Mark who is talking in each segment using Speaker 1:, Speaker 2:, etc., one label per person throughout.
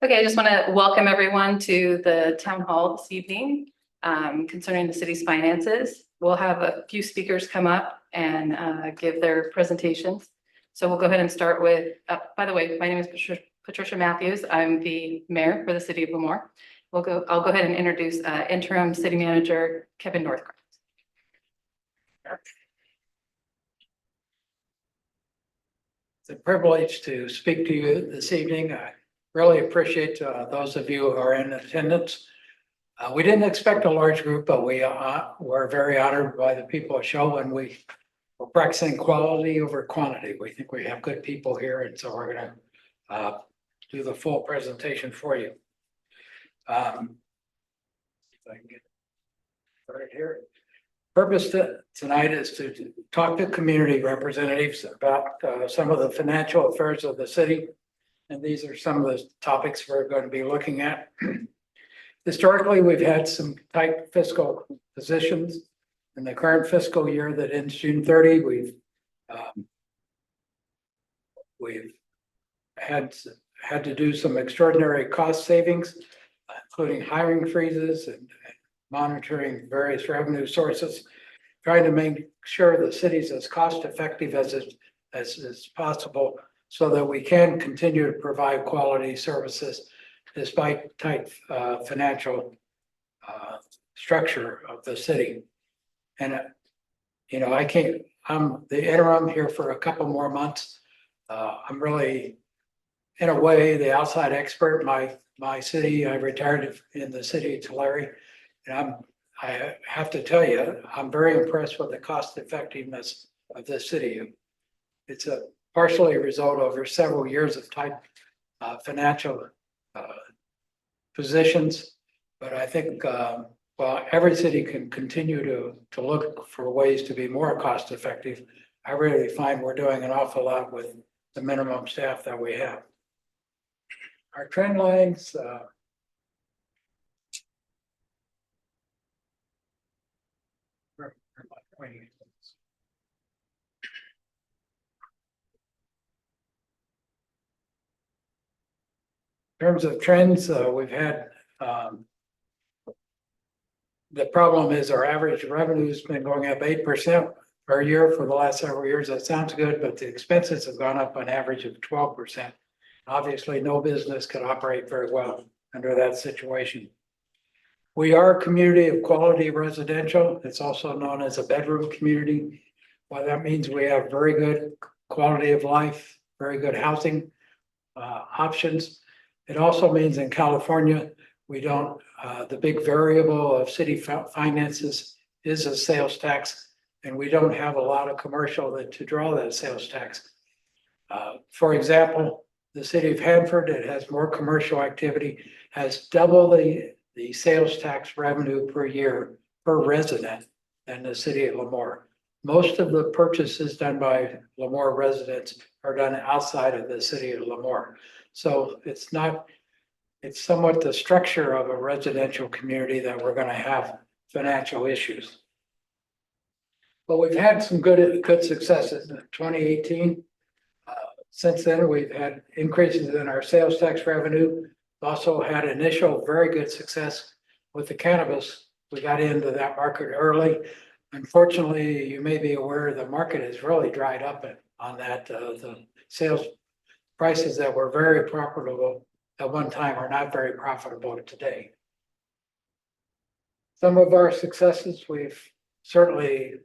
Speaker 1: Okay, I just want to welcome everyone to the town hall this evening concerning the city's finances. We'll have a few speakers come up and give their presentations. So we'll go ahead and start with, by the way, my name is Patricia Matthews. I'm the mayor for the city of Lemoore. I'll go ahead and introduce interim city manager Kevin Northcroft.
Speaker 2: It's a privilege to speak to you this evening. I really appreciate those of you who are in attendance. We didn't expect a large group, but we were very honored by the people at show, and we're practicing quality over quantity. We think we have good people here, and so we're going to do the full presentation for you. If I can get right here. Purpose tonight is to talk to community representatives about some of the financial affairs of the city. And these are some of the topics we're going to be looking at. Historically, we've had some tight fiscal positions. In the current fiscal year that ends June 30, we've had to do some extraordinary cost savings, including hiring freezes and monitoring various revenue sources, trying to make sure the city's as cost effective as possible so that we can continue to provide quality services despite tight financial structure of the city. And I'm the interim here for a couple more months. I'm really, in a way, the outside expert. My city, I retired in the city of Tulare. And I have to tell you, I'm very impressed with the cost effectiveness of this city. It's partially a result over several years of tight financial positions. But I think while every city can continue to look for ways to be more cost effective, I really find we're doing an awful lot with the minimum staff that we have. Our trend lines, in terms of trends, we've had the problem is our average revenue has been going up 8% per year for the last several years. That sounds good, but the expenses have gone up an average of 12%. Obviously, no business can operate very well under that situation. We are a community of quality residential. It's also known as a bedroom community. Well, that means we have very good quality of life, very good housing options. It also means in California, we don't, the big variable of city finances is a sales tax, and we don't have a lot of commercial to draw that sales tax. For example, the city of Hanford, it has more commercial activity, has double the sales tax revenue per year per resident than the city of Lemoore. Most of the purchases done by Lemoore residents are done outside of the city of Lemoore. So it's somewhat the structure of a residential community that we're going to have financial issues. But we've had some good successes in 2018. Since then, we've had increases in our sales tax revenue. Also had initial very good success with the cannabis. We got into that market early. Unfortunately, you may be aware the market has really dried up on that. The sales prices that were very profitable at one time are not very profitable today. Some of our successes, we've certainly,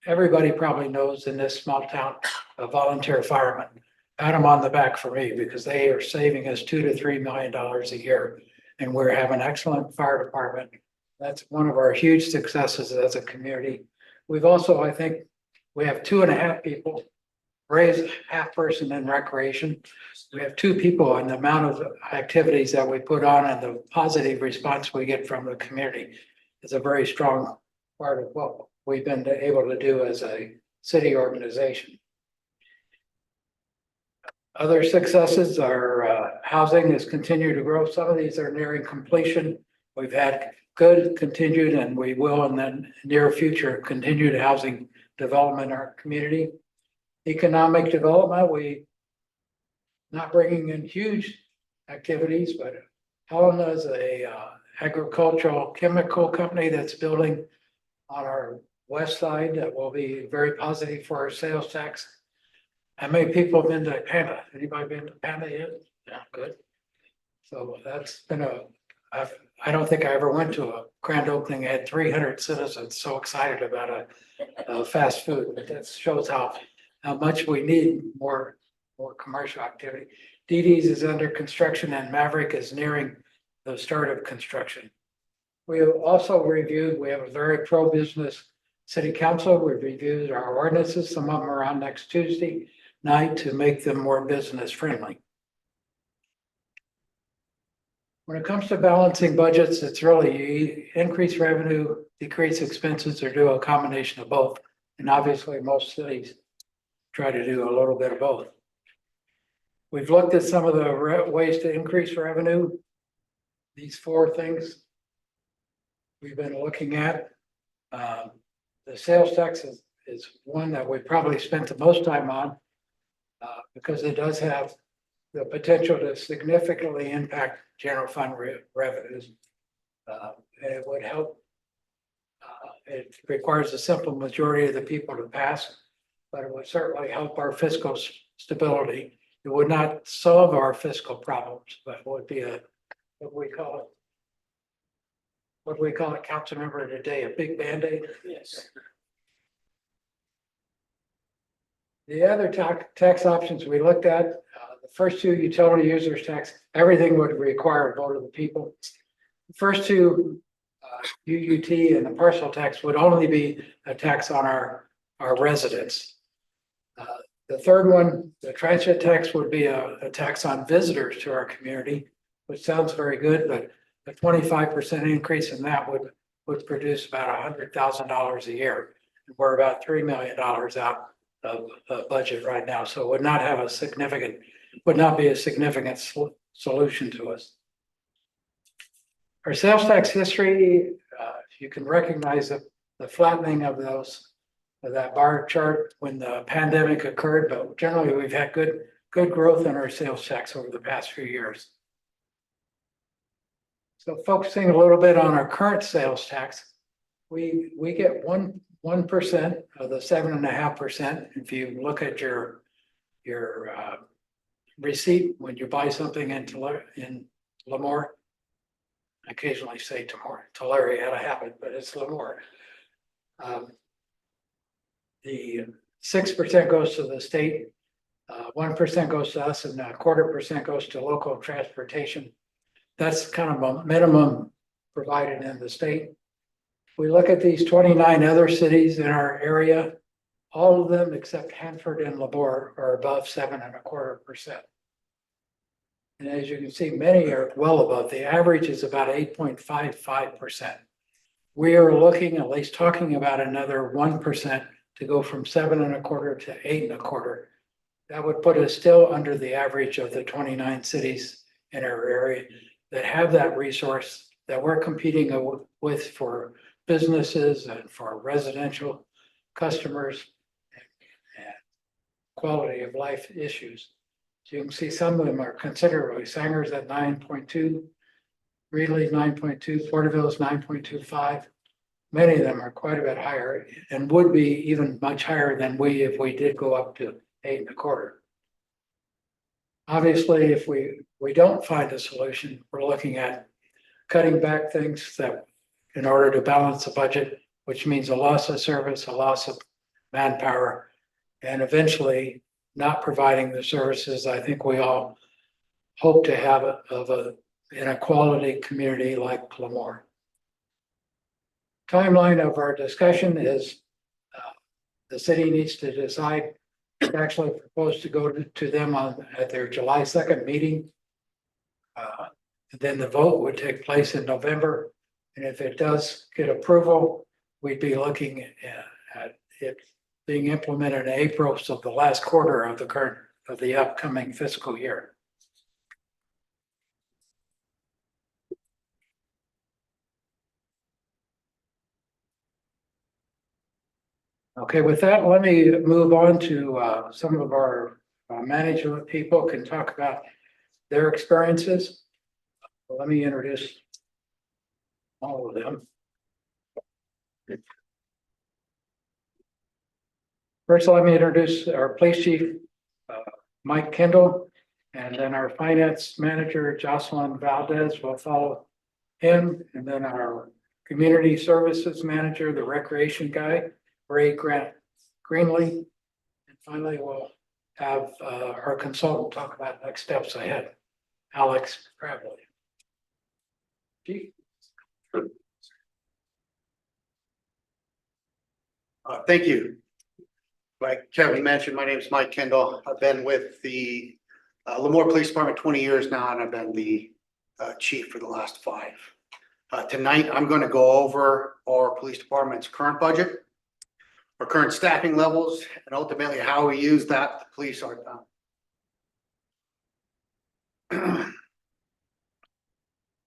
Speaker 2: everybody probably knows in this small town, a volunteer fireman. Pat them on the back for me because they are saving us $2 to $3 million a year. And we have an excellent fire department. That's one of our huge successes as a community. We've also, I think, we have 2.5 people, raised half person in recreation. We have 2 people, and the amount of activities that we put on and the positive response we get from the community is a very strong part of what we've been able to do as a city organization. Other successes are housing has continued to grow. Some of these are nearing completion. We've had good continued, and we will in the near future continued housing development in our community. Economic development, we not bringing in huge activities, but Helena is a agricultural chemical company that's building on our west side that will be very positive for our sales tax. How many people have been to Panda? Anybody been to Panda yet? Yeah, good. So that's been I don't think I ever went to a grand opening, had 300 citizens so excited about a fast food, but that shows how much we need more commercial activity. Dee Dee's is under construction and Maverick is nearing the start of construction. We have also reviewed, we have a very pro-business city council. We've reviewed our ordinances, some of them are on next Tuesday night to make them more business friendly. When it comes to balancing budgets, it's really you increase revenue, decrease expenses, or do a combination of both. And obviously, most cities try to do a little bit of both. We've looked at some of the ways to increase revenue. These 4 things we've been looking at. The sales tax is one that we probably spent the most time on because it does have the potential to significantly impact general fund revenues. It would help. It requires a simple majority of the people to pass, but it would certainly help our fiscal stability. It would not solve our fiscal problems, but would be what we call it, council member today, a big Band-Aid? Yes. The other tax options we looked at, the first 2 utility users tax, everything would require a vote of the people. The first 2, UUT and the parcel tax would only be a tax on our residents. The third one, the transit tax would be a tax on visitors to our community, which sounds very good, but a 25% increase in that would produce about $100,000 a year. We're about $3 million out of budget right now, so it would not be a significant solution to us. Our sales tax history, you can recognize the flattening of that bar chart when the pandemic occurred, but generally we've had good growth in our sales tax over the past few years. So focusing a little bit on our current sales tax, we get 1% of the 7.5%. If you look at your receipt when you buy something in Lemoore, I occasionally say Tulare had a habit, but it's Lemoore. The 6% goes to the state, 1% goes to us, and 0.25% goes to local transportation. That's kind of a minimum provided in the state. We look at these 29 other cities in our area, all of them except Hanford and Lemoore are above 7.25%. And as you can see, many are well above. The average is about 8.55%. We are looking, at least talking about another 1% to go from 7.25% to 8.25%. That would put us still under the average of the 29 cities in our area that have that resource that we're competing with for businesses and for residential customers and quality of life issues. So you can see some of them are considerably. Sanger's at 9.2, Greeley's 9.2, Porterville's 9.25. Many of them are quite a bit higher and would be even much higher than if we did go up to 8.25. Obviously, if we don't find a solution, we're looking at cutting back things that in order to balance the budget, which means a loss of service, a loss of manpower, and eventually not providing the services I think we all hope to have in a quality community like Lemoore. Timeline of our discussion is the city needs to decide. It's actually proposed to go to them at their July 2nd meeting. Then the vote would take place in November. And if it does get approval, we'd be looking at it being implemented in April, so the last quarter of the upcoming fiscal year. Okay, with that, let me move on to some of our management people can talk about their experiences. Let me introduce all of them. First, let me introduce our police chief, Mike Kendall, and then our finance manager, Jocelyn Valdez, will follow him, and then our community services manager, the recreation guy, Ray Greenlee. And finally, we'll have our consultant talk about next steps ahead, Alex Crabbley. Chief.
Speaker 3: Thank you. Like Kevin mentioned, my name is Mike Kendall. I've been with the Lemoore Police Department 20 years now, and I've been the chief for the last 5. Tonight, I'm going to go over our police department's current budget, our current staffing levels, and ultimately how we use that to police our town.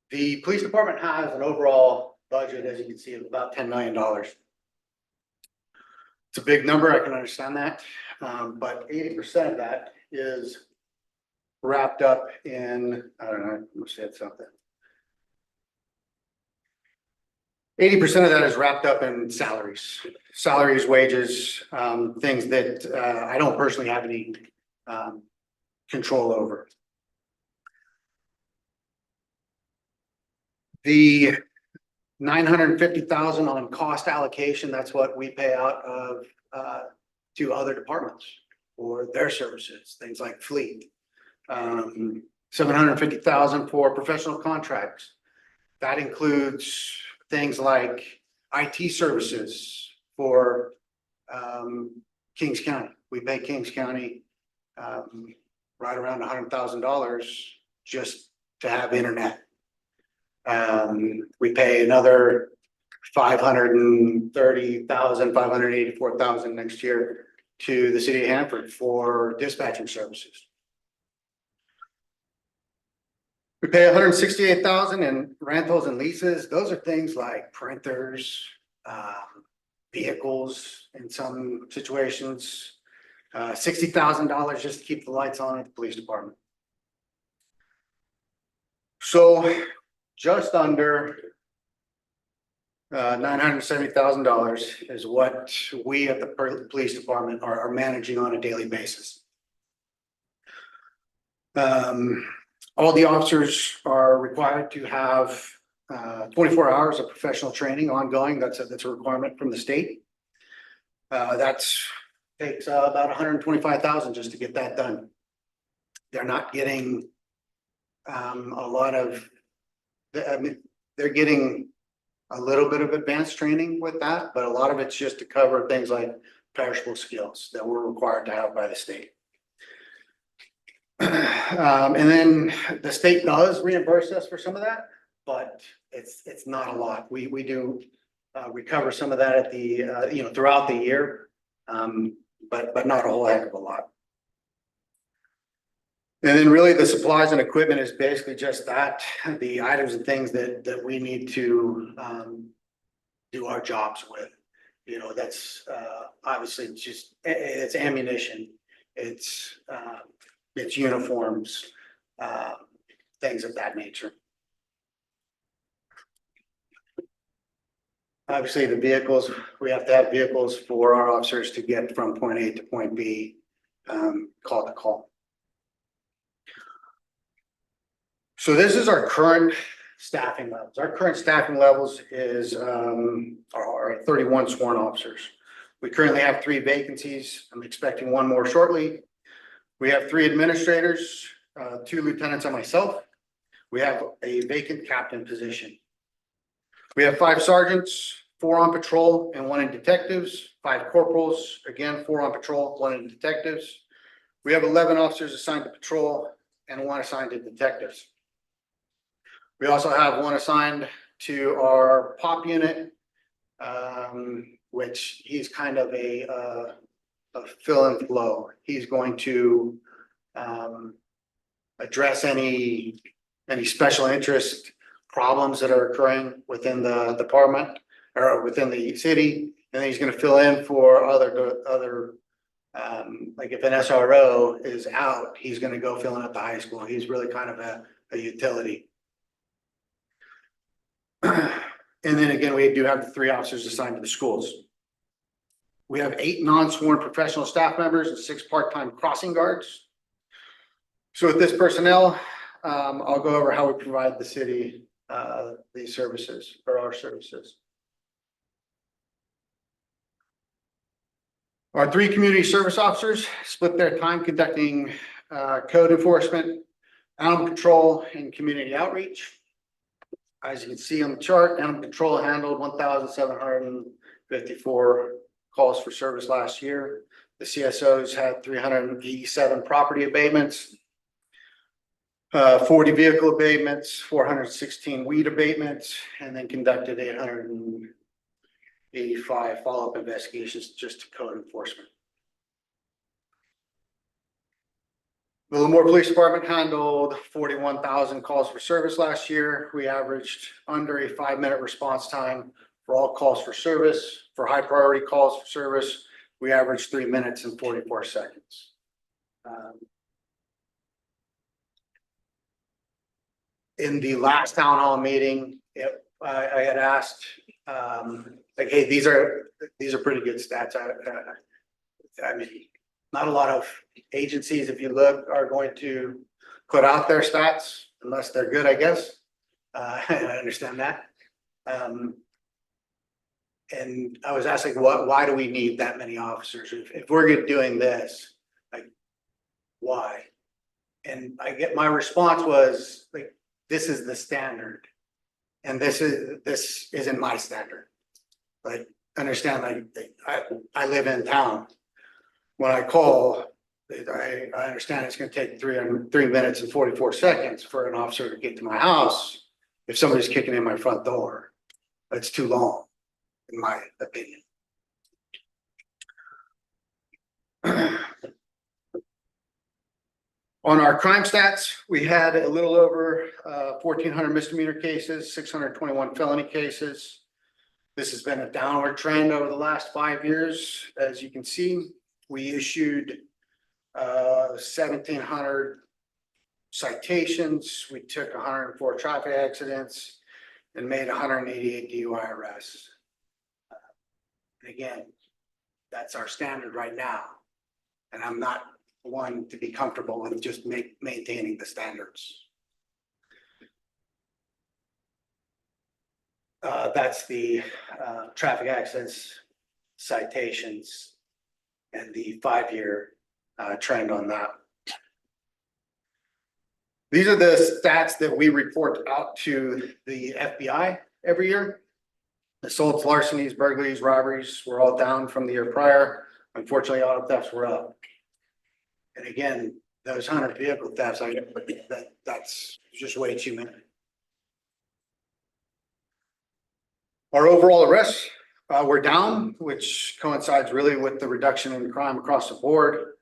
Speaker 3: The police department has an overall budget, as you can see, of about $10 million. It's a big number, I can understand that, but 80% of that is wrapped up in, I don't know, I said something. 80% of that is wrapped up in salaries, wages, things that I don't personally have any control over. The $950,000 on cost allocation, that's what we pay out of to other departments for their services, things like fleet. $750,000 for professional contracts. That includes things like IT services for Kings County. We pay Kings County right around $100,000 just to have internet. We pay another $530,000, $584,000 next year to the city of Hanford for dispatching services. We pay $168,000 in rentals and leases. Those are things like printers, vehicles in some situations, $60,000 just to keep the lights on at the police department. So just under $970,000 is what we at the police department are managing on a daily basis. All the officers are required to have 24 hours of professional training ongoing. That's a requirement from the state. That takes about $125,000 just to get that done. They're not getting a lot of, I mean, they're getting a little bit of advanced training with that, but a lot of it's just to cover things like perishable skills that we're required to have by the state. And then the state does reimburse us for some of that, but it's not a lot. We do recover some of that at the throughout the year, but not a whole heck of a lot. And then really the supplies and equipment is basically just that, the items and things that we need to do our jobs with. You know, that's obviously just, it's ammunition, it's uniforms, things of that nature. Obviously the vehicles, we have to have vehicles for our officers to get from point A to point B, call to call. So this is our current staffing levels. Our current staffing levels is our 31 sworn officers. We currently have 3 vacancies. I'm expecting 1 more shortly. We have 3 administrators, 2 lieutenants and myself. We have a vacant captain position. We have 5 sergeants, 4 on patrol and 1 in detectives, 5 corporals, again, 4 on patrol, 1 in detectives. We have 11 officers assigned to patrol and 1 assigned to detectives. We also have 1 assigned to our POP unit, which he's kind of a fill and flow. He's going to address any special interest problems that are occurring within the department or within the city, and then he's going to fill in for other Like if an SRO is out, he's gonna go fill in at the high school. He's really kind of a utility. And then again, we do have the 3 officers assigned to the schools. We have 8 non-sworn professional staff members and 6 part-time crossing guards. So with this personnel, I'll go over how we provide the city these services or our services. Our 3 community service officers split their time conducting code enforcement, animal control, and community outreach. As you can see on the chart, animal control handled 1,754 calls for service last year. The CSOs had 387 property abatements, 40 vehicle abatements, 416 weed abatements, and then conducted 885 follow-up investigations just to code enforcement. The Lemoore Police Department handled 41,000 calls for service last year. We averaged under a 5-minute response time for all calls for service. For high priority calls for service, we averaged 3 minutes and 44 seconds. In the last town hall meeting, I had asked, like, hey, these are pretty good stats. I mean, not a lot of agencies, if you look, are going to put out their stats unless they're good, I guess. I understand that. And I was asking, why do we need that many officers? If we're doing this, like, why? And my response was like, this is the standard. And this isn't my standard. Like, understand, like, I live in town. When I call, I understand it's gonna take 3 minutes and 44 seconds for an officer to get to my house. If somebody's kicking in my front door, that's too long, in my opinion. On our crime stats, we had a little over 1,400 misdemeanor cases, 621 felony cases. This has been a downward trend over the last 5 years. As you can see, we issued 1,700 citations. We took 104 traffic accidents and made 188 DUI arrests. And again, that's our standard right now. And I'm not one to be comfortable with just maintaining the standards. That's the traffic accidents, citations, and the 5-year trend on that. These are the stats that we report out to the FBI every year. Assaults, larcenies, burglaries, robberies were all down from the year prior. Unfortunately, auto thefts were up. And again, those 100 vehicle thefts, that's just way too many. Our overall arrests were down, which coincides really with the reduction in crime across the board.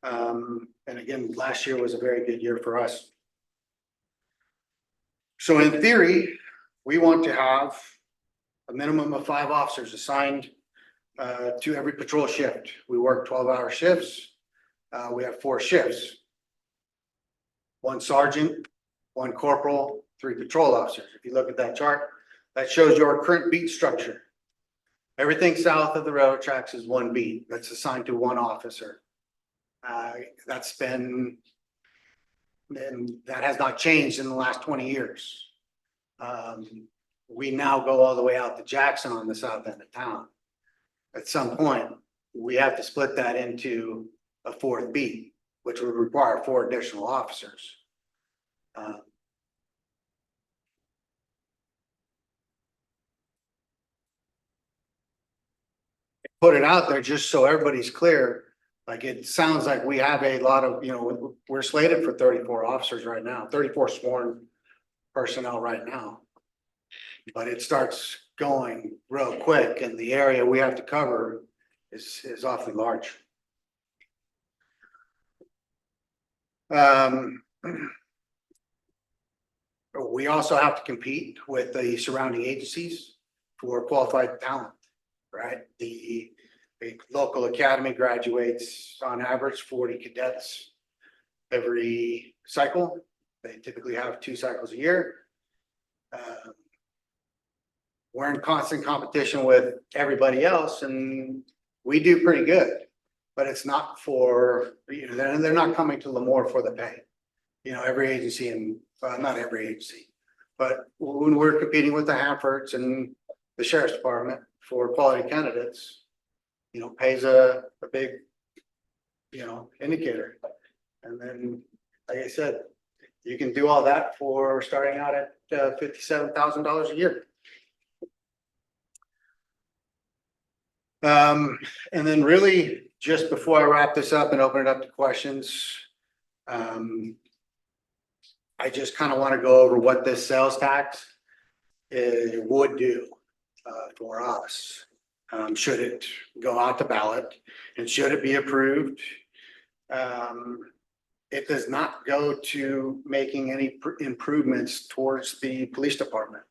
Speaker 3: And again, last year was a very good year for us. So in theory, we want to have a minimum of 5 officers assigned to every patrol shift. We work 12-hour shifts. We have 4 shifts. 1 sergeant, 1 corporal, 3 patrol officers. If you look at that chart, that shows your current beat structure. Everything south of the railroad tracks is 1 beat that's assigned to 1 officer. That's been, and that has not changed in the last 20 years. We now go all the way out to Jackson on the south end of town. At some point, we have to split that into a 4th beat, which would require 4 additional officers. Put it out there just so everybody's clear. Like, it sounds like we have a lot of, we're slated for 34 officers right now, 34 sworn personnel right now. But it starts going real quick, and the area we have to cover is awfully large. We also have to compete with the surrounding agencies for qualified talent, right? A local academy graduates on average 40 cadets every cycle. They typically have 2 cycles a year. We're in constant competition with everybody else and we do pretty good, but it's not for, they're not coming to Lemoore for the pay. Every agency and, not every agency, but when we're competing with the Hanfords and the Sheriff's Department for quality candidates, pays a big, indicator. And then, like I said, you can do all that for starting out at $57,000 a year. And then really, just before I wrap this up and open it up to questions, I just kind of want to go over what this sales tax would do for us. Should it go out to ballot and should it be approved? It does not go to making any improvements towards the police department.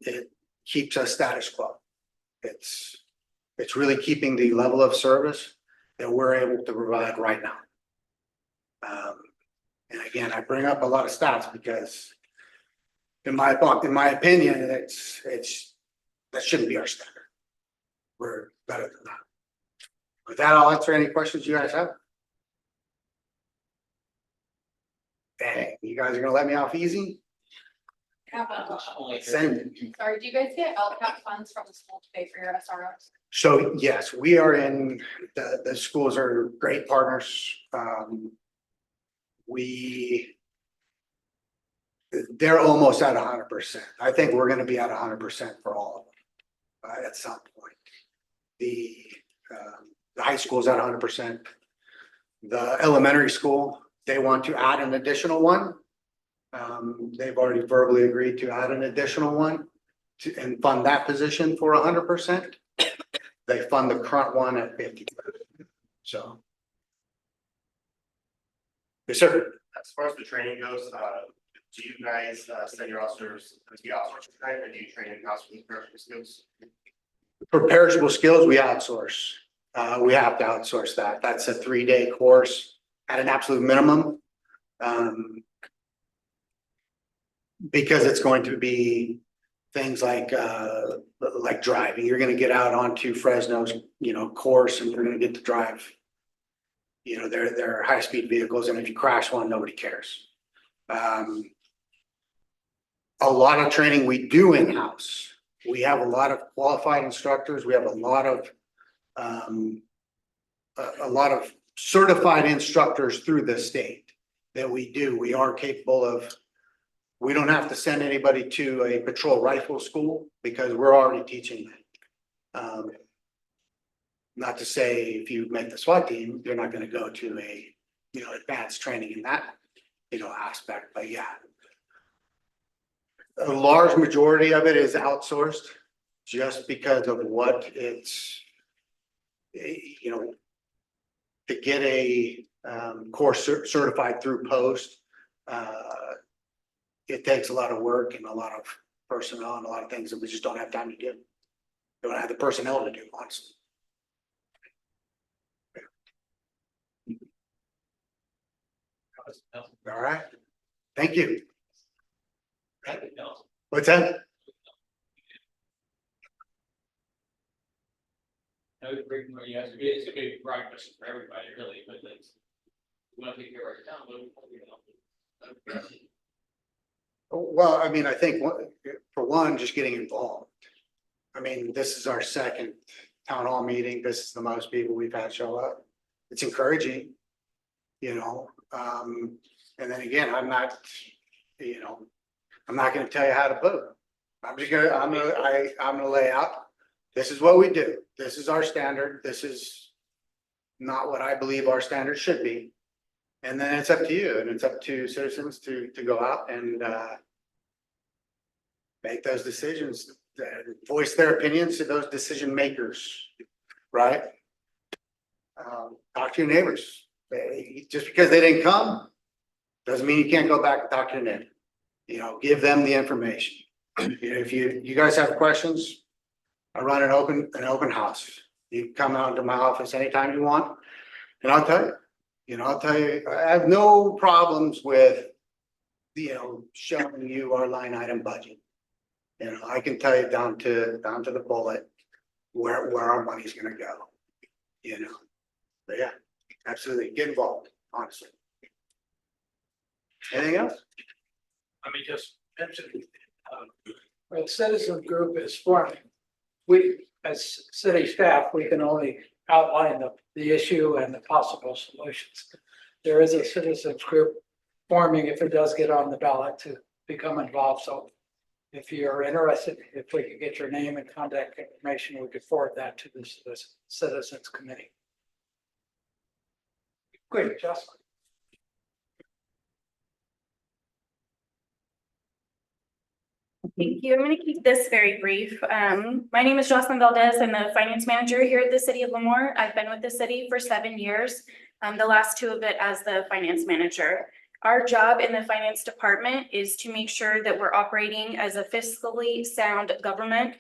Speaker 3: It keeps us status quo. It's really keeping the level of service that we're able to provide right now. And again, I bring up a lot of stats because in my opinion, that shouldn't be our standard. We're better than that. With that, I'll answer any questions you guys have. Dang, you guys are gonna let me off easy? Send it.
Speaker 4: Sorry, do you guys get LCAP funds from the school to pay for your SROs?
Speaker 3: So yes, we are in, the schools are great partners. They're almost at 100%. I think we're gonna be at 100% for all of them at some point. The high school's at 100%. The elementary school, they want to add an additional one. They've already verbally agreed to add an additional one and fund that position for 100%. They fund the current one at 50%. So. Yes, sir.
Speaker 5: As far as the training goes, do you guys send your officers to be outsourced training, or do you train in-house with perishable skills?
Speaker 3: For perishable skills, we outsource. We have to outsource that. That's a 3-day course at an absolute minimum. Because it's going to be things like driving. You're going to get out onto Fresno's, course, and you're going to get to drive. They're high-speed vehicles, and if you crash one, nobody cares. A lot of training we do in-house. We have a lot of qualified instructors. We have a lot of certified instructors through the state that we do. We are capable of. We don't have to send anybody to a patrol rifle school because we're already teaching them. Not to say if you make the SWAT team, you're not going to go to a, advanced training in that, aspect, but yeah. A large majority of it is outsourced just because of what it's, to get a course certified through post. It takes a lot of work and a lot of personnel and a lot of things that we just don't have time to do. We don't have the personnel to do, honestly. All right. Thank you. What's that?
Speaker 6: It's a big broad question for everybody, really, but it's, we want to take care of our town, but.
Speaker 3: Well, I mean, I think for one, just getting involved. I mean, this is our second town hall meeting. This is the most people we've had show up. It's encouraging, and then again, I'm not going to tell you how to vote. I'm going to lay out. This is what we do. This is our standard. This is not what I believe our standard should be. And then it's up to you, and it's up to citizens to go out and make those decisions, voice their opinions to those decision makers, right? Talk to your neighbors. Just because they didn't come doesn't mean you can't go back and talk to your neighbor. Give them the information. If you guys have questions, I run an open house. You can come out to my office anytime you want, and I'll tell you, I have no problems with, showing you our line item budget. I can tell you down to the bullet where our money's gonna go, But yeah, absolutely, get involved, honestly. Anything else?
Speaker 2: Let me just mention, when the citizen group is forming, we, as city staff, we can only outline the issue and the possible solutions. There is a citizens group forming if it does get on the ballot to become involved, so if you're interested, if we could get your name and contact information, we could forward that to this citizens committee. Good, Justin.
Speaker 7: Thank you. I'm going to keep this very brief. My name is Jocelyn Valdez. I'm the finance manager here at the city of Lemoore. I've been with the city for 7 years, the last 2 of it as the finance manager. Our job in the finance department is to make sure that we're operating as a fiscally sound government,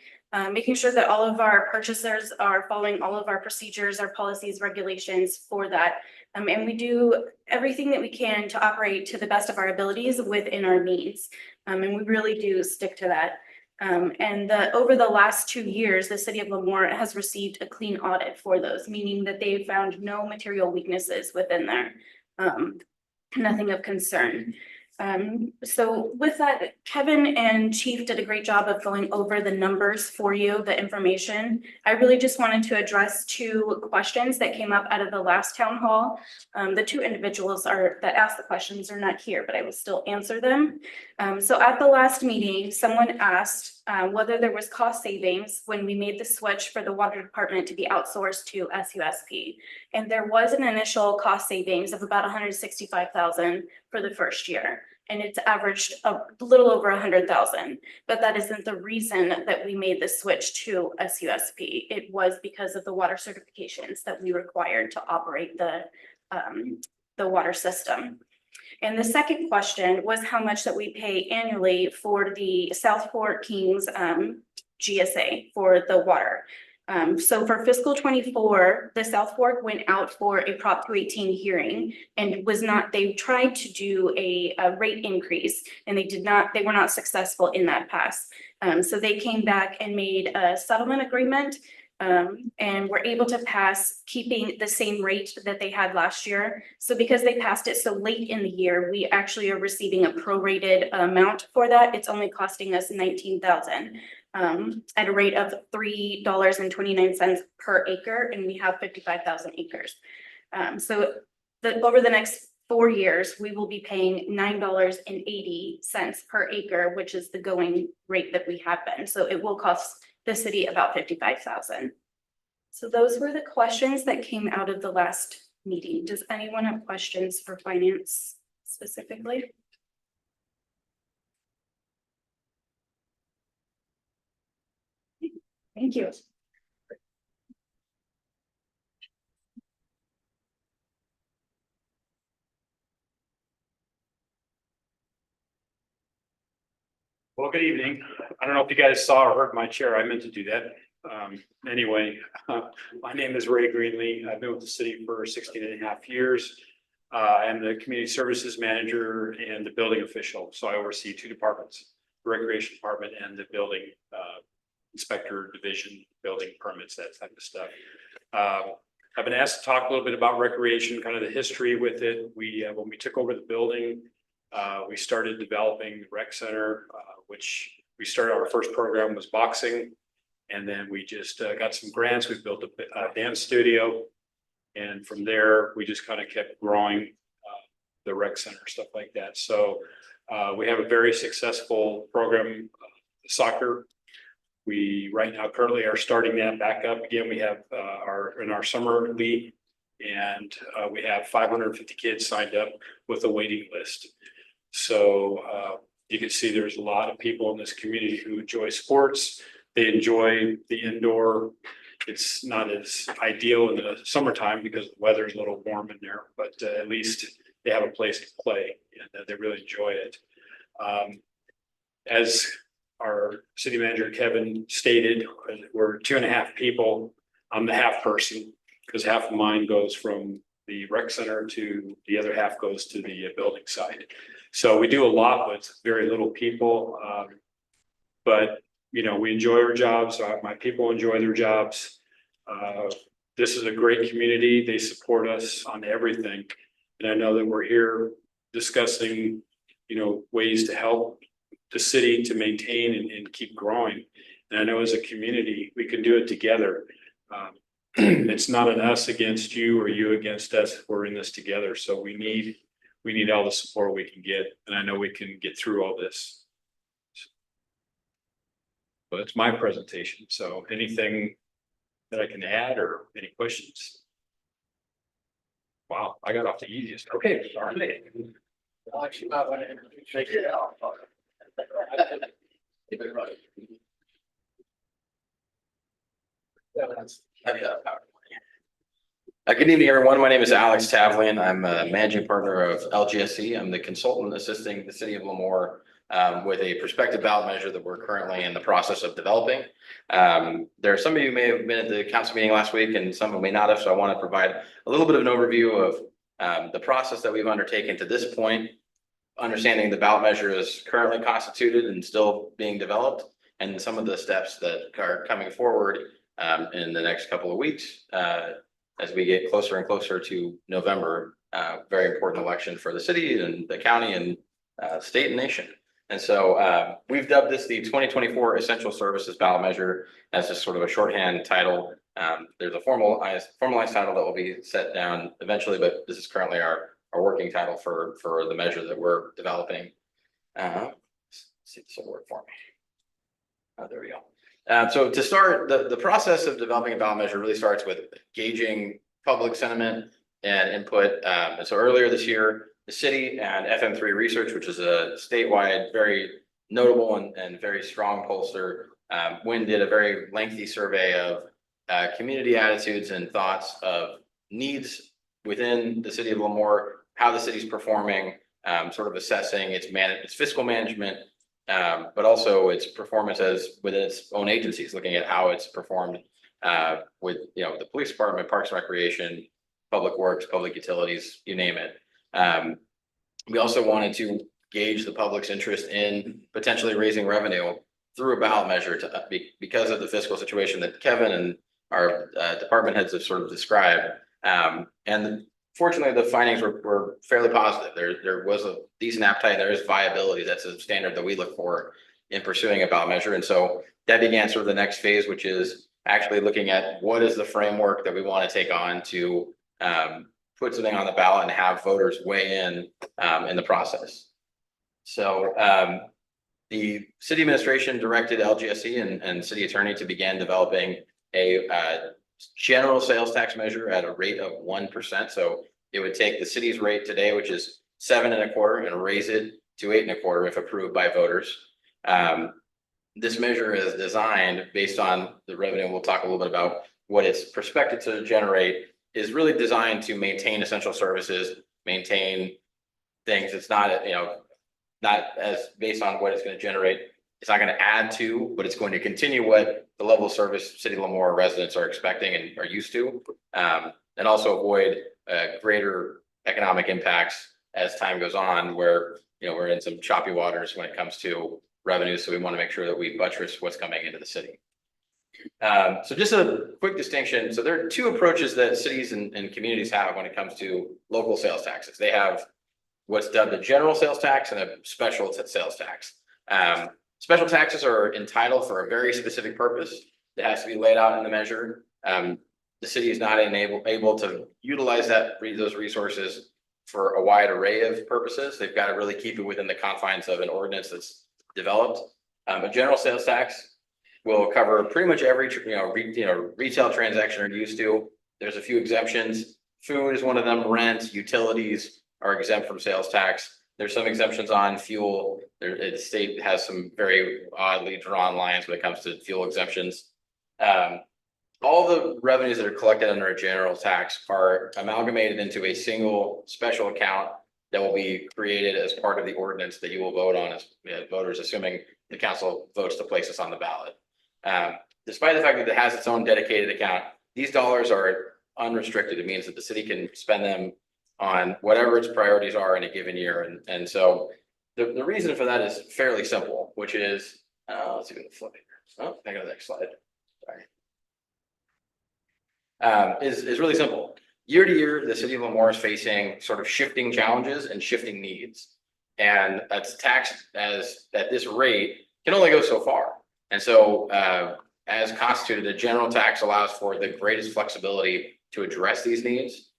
Speaker 7: making sure that all of our purchasers are following all of our procedures, our policies, regulations for that. And we do everything that we can to operate to the best of our abilities within our means. And we really do stick to that. Over the last 2 years, the city of Lemoore has received a clean audit for those, meaning that they found no material weaknesses within there. Nothing of concern. So with that, Kevin and Chief did a great job of going over the numbers for you, the information. I really just wanted to address 2 questions that came up out of the last town hall. The 2 individuals that asked the questions are not here, but I will still answer them. So at the last meeting, someone asked whether there was cost savings when we made the switch for the water department to be outsourced to SUSP. And there was an initial cost savings of about $165,000 for the first year. And it's averaged a little over 100,000, but that isn't the reason that we made the switch to SUSP. It was because of the water certifications that we required to operate the water system. And the second question was how much that we pay annually for the South Fork Kings GSA for the water. So for fiscal 24, the South Fork went out for a Prop 218 hearing and they tried to do a rate increase and they were not successful in that pass. So they came back and made a settlement agreement and were able to pass keeping the same rate that they had last year. So because they passed it so late in the year, we actually are receiving a prorated amount for that. It's only costing us $19,000. At a rate of $3.29 per acre, and we have 55,000 acres. So over the next 4 years, we will be paying $9.80 per acre, which is the going rate that we have been. So it will cost the city about $55,000. So those were the questions that came out of the last meeting. Does anyone have questions for finance specifically? Thank you.
Speaker 8: Well, good evening. I don't know if you guys saw or heard my chair. I meant to do that. Anyway, my name is Ray Greenlee. I've been with the city for 16 and a half years. I'm the community services manager and the building official. So I oversee 2 departments, the recreation department and the building inspector division, building permits, that type of stuff. I've been asked to talk a little bit about recreation, kind of the history with it. When we took over the building, we started developing the rec center, which we started, our first program was boxing. And then we just got some grants. We built a dance studio. And from there, we just kind of kept growing the rec center, stuff like that. So we have a very successful program, soccer. We right now currently are starting that back up again. We have in our summer league, and we have 550 kids signed up with a waiting list. So you can see there's a lot of people in this community who enjoy sports. They enjoy the indoor. It's not as ideal in the summertime because the weather is a little warm in there, but at least they have a place to play and they really enjoy it. As our city manager Kevin stated, we're 2.5 people I'm the half person, because half of mine goes from the rec center to the other half goes to the building side. So we do a lot with very little people. But, you know, we enjoy our jobs. My people enjoy their jobs. This is a great community. They support us on everything. And I know that we're here discussing, you know, ways to help the city to maintain and keep growing. And I know as a community, we can do it together. It's not an us against you or you against us. We're in this together. So we need all the support we can get. And I know we can get through all this. But it's my presentation. So anything that I can add or any questions? Wow, I got off the easiest. Okay, all right.
Speaker 2: Alex, you might want to introduce yourself.
Speaker 9: Good evening, everyone. My name is Alex Tavlian. I'm a managing partner of LGSC. I'm the consultant assisting the city of Lemoore with a prospective ballot measure that we're currently in the process of developing. There are some of you may have been at the council meeting last week and some may not have, so I want to provide a little bit of an overview of the process that we've undertaken to this point, understanding the ballot measure is currently constituted and still being developed, and some of the steps that are coming forward in the next couple of weeks as we get closer and closer to November, very important election for the city and the county and state and nation. And so we've dubbed this the 2024 Essential Services Ballot Measure as just sort of a shorthand title. There's a formalized title that will be set down eventually, but this is currently our working title for the measure that we're developing. Let's see if this will work for me. Oh, there we go. So to start, the process of developing a ballot measure really starts with gauging public sentiment and input. And so earlier this year, the city and FM3 Research, which is a statewide, very notable and very strong pollster, did a very lengthy survey of community attitudes and thoughts of needs within the city of Lemoore, how the city's performing, sort of assessing its fiscal management, but also its performance as within its own agencies, looking at how it's performed with the police department, parks and recreation, public works, public utilities, you name it. We also wanted to gauge the public's interest in potentially raising revenue through a ballot measure because of the fiscal situation that Kevin and our department heads have sort of described. And fortunately, the findings were fairly positive. There was a decent appetite. There is viability. That's a standard that we look for in pursuing a ballot measure. And so that began sort of the next phase, which is actually looking at what is the framework that we want to take on to put something on the ballot and have voters weigh in the process. So the city administration directed LGSC and city attorney to begin developing a general sales tax measure at a rate of 1%. So it would take the city's rate today, which is 7.25%, and raise it to 8.25% if approved by voters. This measure is designed based on the revenue. We'll talk a little bit about what it's prospected to generate. Is really designed to maintain essential services, maintain things. It's not not as based on what it's going to generate. It's not going to add to, but it's going to continue what the level of service City of Lemoore residents are expecting and are used to, and also avoid greater economic impacts as time goes on, where we're in some choppy waters when it comes to revenue. So we want to make sure that we buttress what's coming into the city. So just a quick distinction. So there are two approaches that cities and communities have when it comes to local sales taxes. They have what's dubbed a general sales tax and a special sales tax. Special taxes are entitled for a very specific purpose that has to be laid out in the measure. The city is not able to utilize those resources for a wide array of purposes. They've got to really keep it within the confines of an ordinance that's developed. A general sales tax will cover pretty much every retail transaction you're used to. There's a few exemptions. Food is one of them. Rent, utilities are exempt from sales tax. There's some exemptions on fuel. The state has some very oddly drawn lines when it comes to fuel exemptions. All the revenues that are collected under a general tax are amalgamated into a single special account that will be created as part of the ordinance that you will vote on as voters, assuming the council votes to place this on the ballot. Despite the fact that it has its own dedicated account, These dollars are unrestricted. It means that the city can spend them on whatever its priorities are in a given year. And so the reason for that is fairly simple, which is, let's see if we can flip it. Oh, I go to the next slide. Sorry. Is really simple. Year to year, the city of Lemoore is facing sort of shifting challenges and shifting needs. And that's taxed as at this rate can only go so far. And so as constituted, a general tax allows for the greatest flexibility to address these needs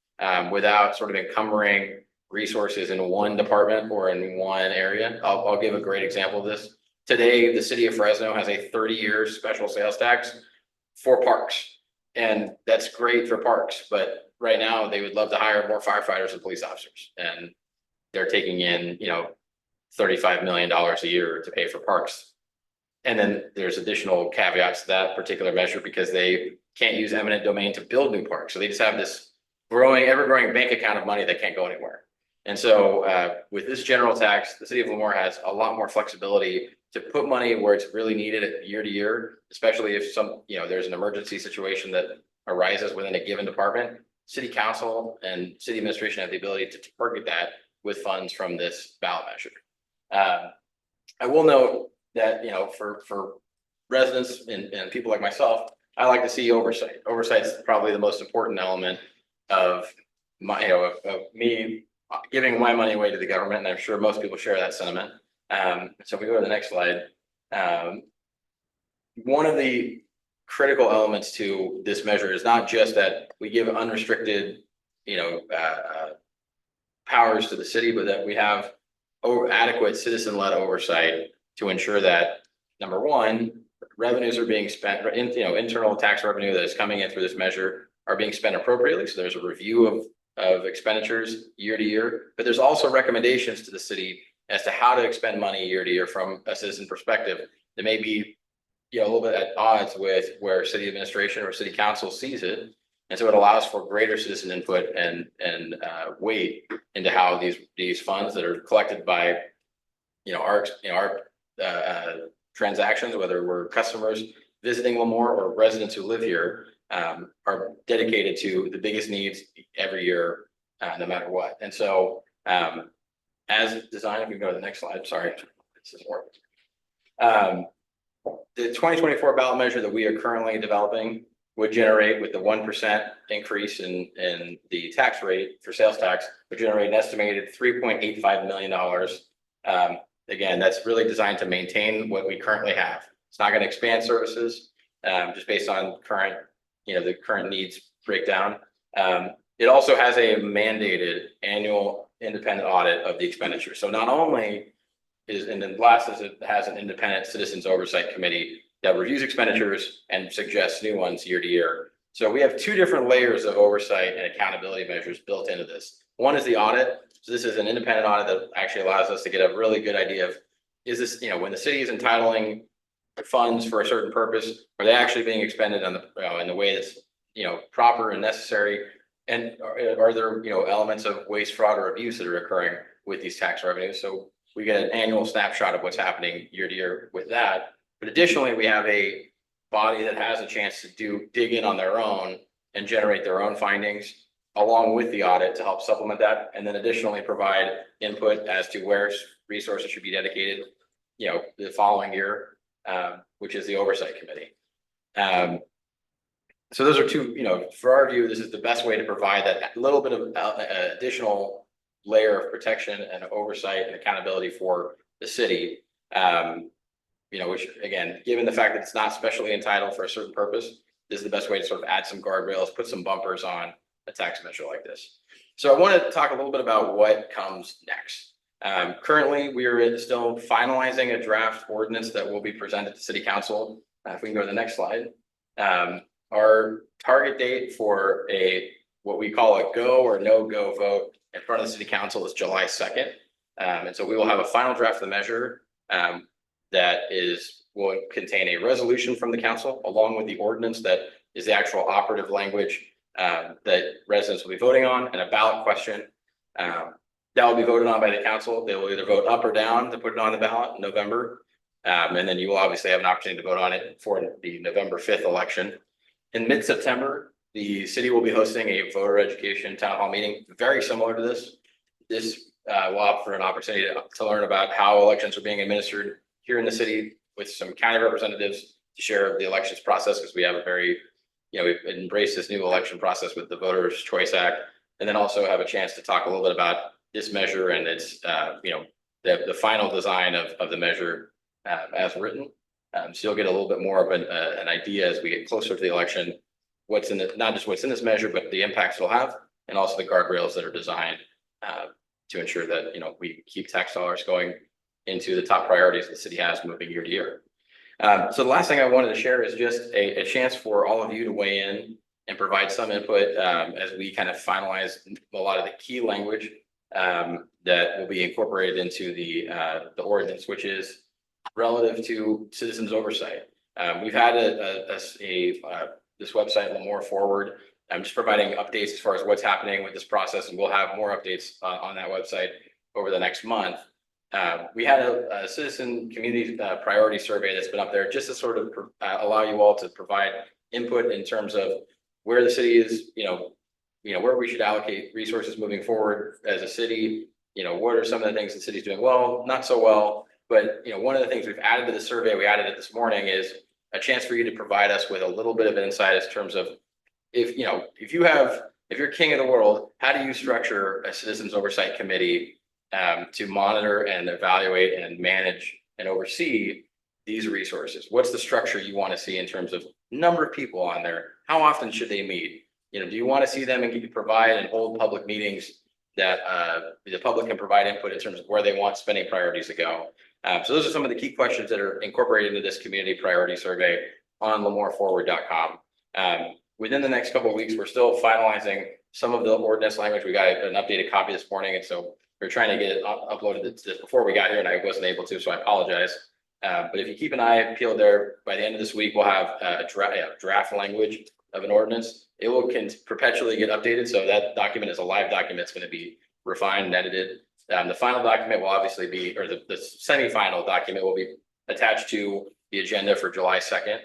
Speaker 9: without sort of encumbering resources in one department or in one area. I'll give a great example of this. Today, the city of Fresno has a 30-year special sales tax for parks. And that's great for parks, but right now they would love to hire more firefighters and police officers. And they're taking in, $35 million a year to pay for parks. And then there's additional caveats to that particular measure because they can't use eminent domain to build new parks. So they just have this ever-growing bank account of money that can't go anywhere. And so with this general tax, the city of Lemoore has a lot more flexibility to put money where it's really needed year to year, especially if there's an emergency situation that arises within a given department. City council and city administration have the ability to target that with funds from this ballot measure. I will note that, for residents and people like myself, I like to see oversight. Oversight is probably the most important element of me giving my money away to the government, and I'm sure most people share that sentiment. So if we go to the next slide, one of the critical elements to this measure is not just that we give unrestricted, powers to the city, but that we have adequate citizen-led oversight to ensure that, number one, revenues are being spent, internal tax revenue that is coming in through this measure are being spent appropriately. So there's a review of expenditures year to year, but there's also recommendations to the city as to how to expend money year to year from a citizen perspective that may be, a little bit at odds with where city administration or city council sees it. And so it allows for greater citizen input and weight into how these funds that are collected by, our transactions, whether we're customers visiting Lemoore or residents who live here, are dedicated to the biggest needs every year, no matter what. And so as designed, if we go to the next slide, sorry, this is working. The 2024 ballot measure that we are currently developing would generate, with the 1% increase in the tax rate for sales tax, would generate an estimated $3.85 million. Again, that's really designed to maintain what we currently have. It's not going to expand services, just based on the current needs breakdown. It also has a mandated annual independent audit of the expenditure. So not only and then last is it has an independent citizens oversight committee that reviews expenditures and suggests new ones year to year. So we have two different layers of oversight and accountability measures built into this. One is the audit. So this is an independent audit that actually allows us to get a really good idea of, is this, when the city is entitling funds for a certain purpose, are they actually being expended on in the way that's, proper and necessary? And are there, elements of waste, fraud, or abuse that are occurring with these tax revenues? So we get an annual snapshot of what's happening year to year with that. But additionally, we have a body that has a chance to dig in on their own and generate their own findings along with the audit to help supplement that. And then additionally provide input as to where resources should be dedicated, the following year, which is the oversight committee. So those are two, for our view, this is the best way to provide that little bit of additional layer of protection and oversight and accountability for the city. Which again, given the fact that it's not specially entitled for a certain purpose, this is the best way to sort of add some guardrails, put some bumpers on a tax measure like this. So I want to talk a little bit about what comes next. Currently, we are still finalizing a draft ordinance that will be presented to City Council. If we can go to the next slide. Our target date for what we call a go or no go vote in front of the City Council is July 2nd. And so we will have a final draft of the measure that will contain a resolution from the council along with the ordinance that is the actual operative language that residents will be voting on, and a ballot question that will be voted on by the council. They will either vote up or down to put it on the ballot in November. And then you will obviously have an opportunity to vote on it for the November 5th election. In mid-September, the city will be hosting a voter education town hall meeting, very similar to this. This will offer an opportunity to learn about how elections are being administered here in the city with some county representatives to share the elections process, because we have a very, we've embraced this new election process with the Voters' Choice Act. And then also have a chance to talk a little bit about this measure and its, the final design of the measure as written. So you'll get a little bit more of an idea as we get closer to the election, what's in it, not just what's in this measure, but the impacts it'll have, and also the guardrails that are designed to ensure that, we keep tax dollars going into the top priorities the city has moving year to year. So the last thing I wanted to share is just a chance for all of you to weigh in and provide some input as we kind of finalize a lot of the key language that will be incorporated into the ordinance, which is relative to citizens oversight. We've had this website, Lemoore Forward. I'm just providing updates as far as what's happening with this process, and we'll have more updates on that website over the next month. We had a citizen community priority survey that's been up there just to sort of allow you all to provide input in terms of where the city is, where we should allocate resources moving forward as a city. What are some of the things the city's doing well, not so well. But, one of the things we've added to the survey, we added it this morning, is a chance for you to provide us with a little bit of insight in terms of if you're king of the world, how do you structure a citizens oversight committee to monitor and evaluate and manage and oversee these resources? What's the structure you want to see in terms of number of people on there? How often should they meet? Do you want to see them and provide and hold public meetings that the public can provide input in terms of where they want spending priorities to go? So those are some of the key questions that are incorporated into this community priority survey on lemoreforward.com. Within the next couple of weeks, we're still finalizing some of the ordinance language. We got an updated copy this morning, and so we're trying to get it uploaded before we got here, and I wasn't able to, so I apologize. But if you keep an eye peeled there, by the end of this week, we'll have a draft language of an ordinance. It will perpetually get updated, so that document is a live document. It's going to be refined and edited. The final document will obviously be, or the semi-final document will be attached to the agenda for July 2nd.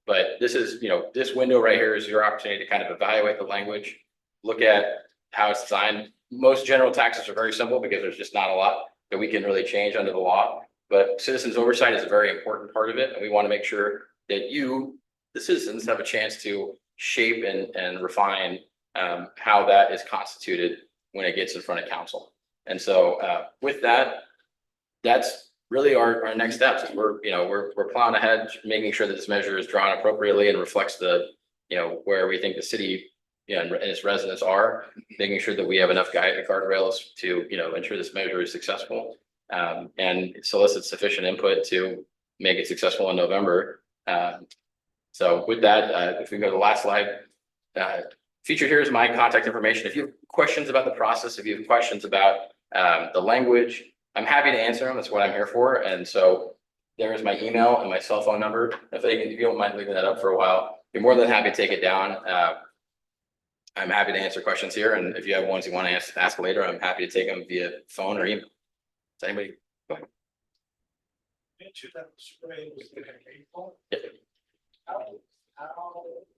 Speaker 9: But this is, this window right here is your opportunity to kind of evaluate the language, look at how it's designed. Most general taxes are very simple because there's just not a lot that we can really change under the law. But citizens oversight is a very important part of it. And we want to make sure that you, the citizens, have a chance to shape and refine how that is constituted when it gets in front of council. And so with that, that's really our next steps. We're plowing ahead, making sure that this measure is drawn appropriately and reflects the, where we think the city and its residents are, making sure that we have enough guardrails to, ensure this measure is successful and solicit sufficient input to make it successful in November. So with that, if we go to the last slide, featured here is my contact information. If you have questions about the process, if you have questions about the language, I'm happy to answer them. That's what I'm here for. And so there is my email and my cell phone number. If you don't mind leaving that up for a while, you're more than happy to take it down. I'm happy to answer questions here. And if you have ones you want to ask later, I'm happy to take them via phone or email. Does anybody go ahead? Yep.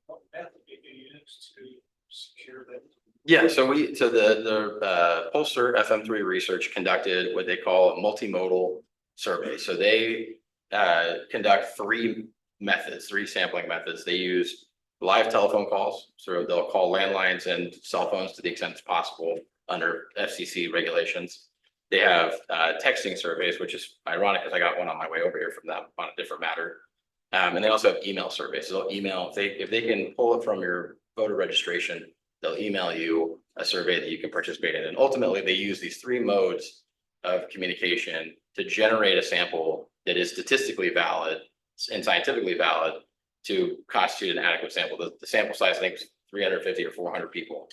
Speaker 2: What method do you use to secure that?
Speaker 9: Yeah, so the Pollster FM3 research conducted what they call a multimodal survey. So they conduct three sampling methods. They use live telephone calls, so they'll call landlines and cell phones to the extent it's possible under FCC regulations. They have texting surveys, which is ironic because I got one on my way over here from them on a different matter. And they also have email surveys. So they'll email, if they can pull it from your voter registration, they'll email you a survey that you can participate in. And ultimately, they use these three modes of communication to generate a sample that is statistically valid and scientifically valid to constitute an adequate sample. The sample size, I think, is 350 or 400 people,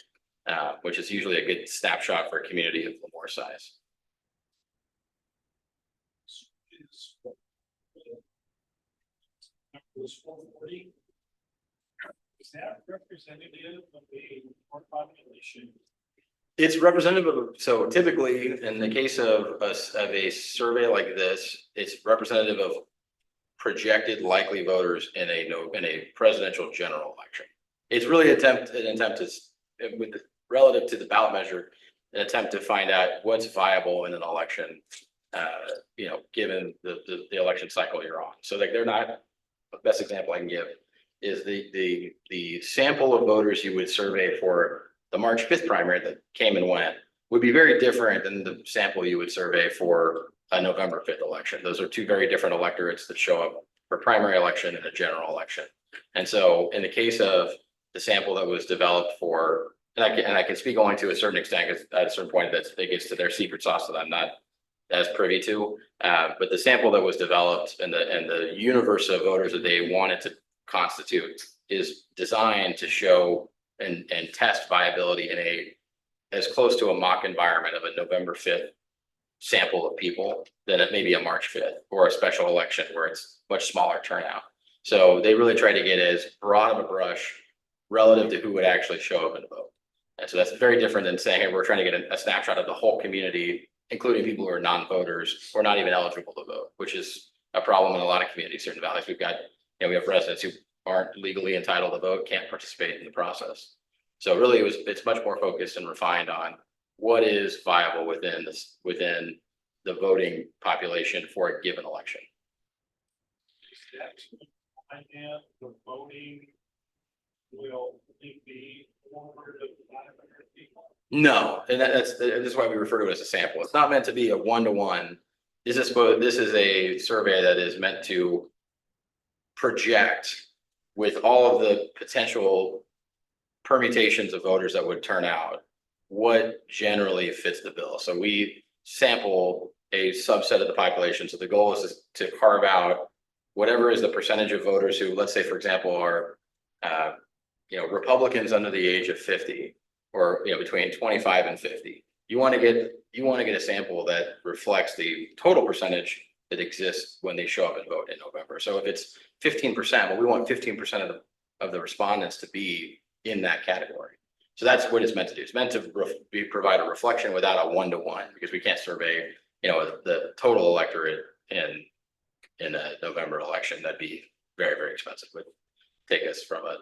Speaker 9: which is usually a good snapshot for a community of Lemoore size.
Speaker 2: Is that representative of the population?
Speaker 9: It's representative of, so typically in the case of a survey like this, it's representative of projected likely voters in a presidential general election. It's really an attempt to, with relative to the ballot measure, an attempt to find out what's viable in an election. Given the election cycle you're on. So like they're not, the best example I can give is the sample of voters you would survey for the March 5th primary that came and went would be very different than the sample you would survey for a November 5th election. Those are two very different electorates that show up for primary election and a general election. And so in the case of the sample that was developed for, and I can speak only to a certain extent, because at a certain point it gets to their secret sauce that I'm not as privy to, but the sample that was developed and the universe of voters that they wanted to constitute is designed to show and test viability in a as close to a mock environment of a November 5th sample of people than it may be a March 5th or a special election where it's much smaller turnout. So they really try to get as broad of a brush relative to who would actually show up and vote. And so that's very different than saying, hey, we're trying to get a snapshot of the whole community, including people who are non-voters or not even eligible to vote, which is a problem in a lot of communities, certain valleys. We've got, we have residents who aren't legally entitled to vote, can't participate in the process. So really it's much more focused and refined on what is viable within the voting population for a given election.
Speaker 6: And the voting will be 400 to 500 people.
Speaker 9: No, and this is why we refer to it as a sample. It's not meant to be a one-to-one. This is a survey that is meant to project with all of the potential permutations of voters that would turn out what generally fits the bill. So we sample a subset of the population. So the goal is to carve out whatever is the percentage of voters who, let's say, for example, are Republicans under the age of 50 or between 25 and 50. You want to get a sample that reflects the total percentage that exists when they show up and vote in November. So if it's 15%, well, we want 15% of the respondents to be in that category. So that's what it's meant to do. It's meant to provide a reflection without a one-to-one, because we can't survey, the total electorate in a November election. That'd be very, very expensive. It would take us from a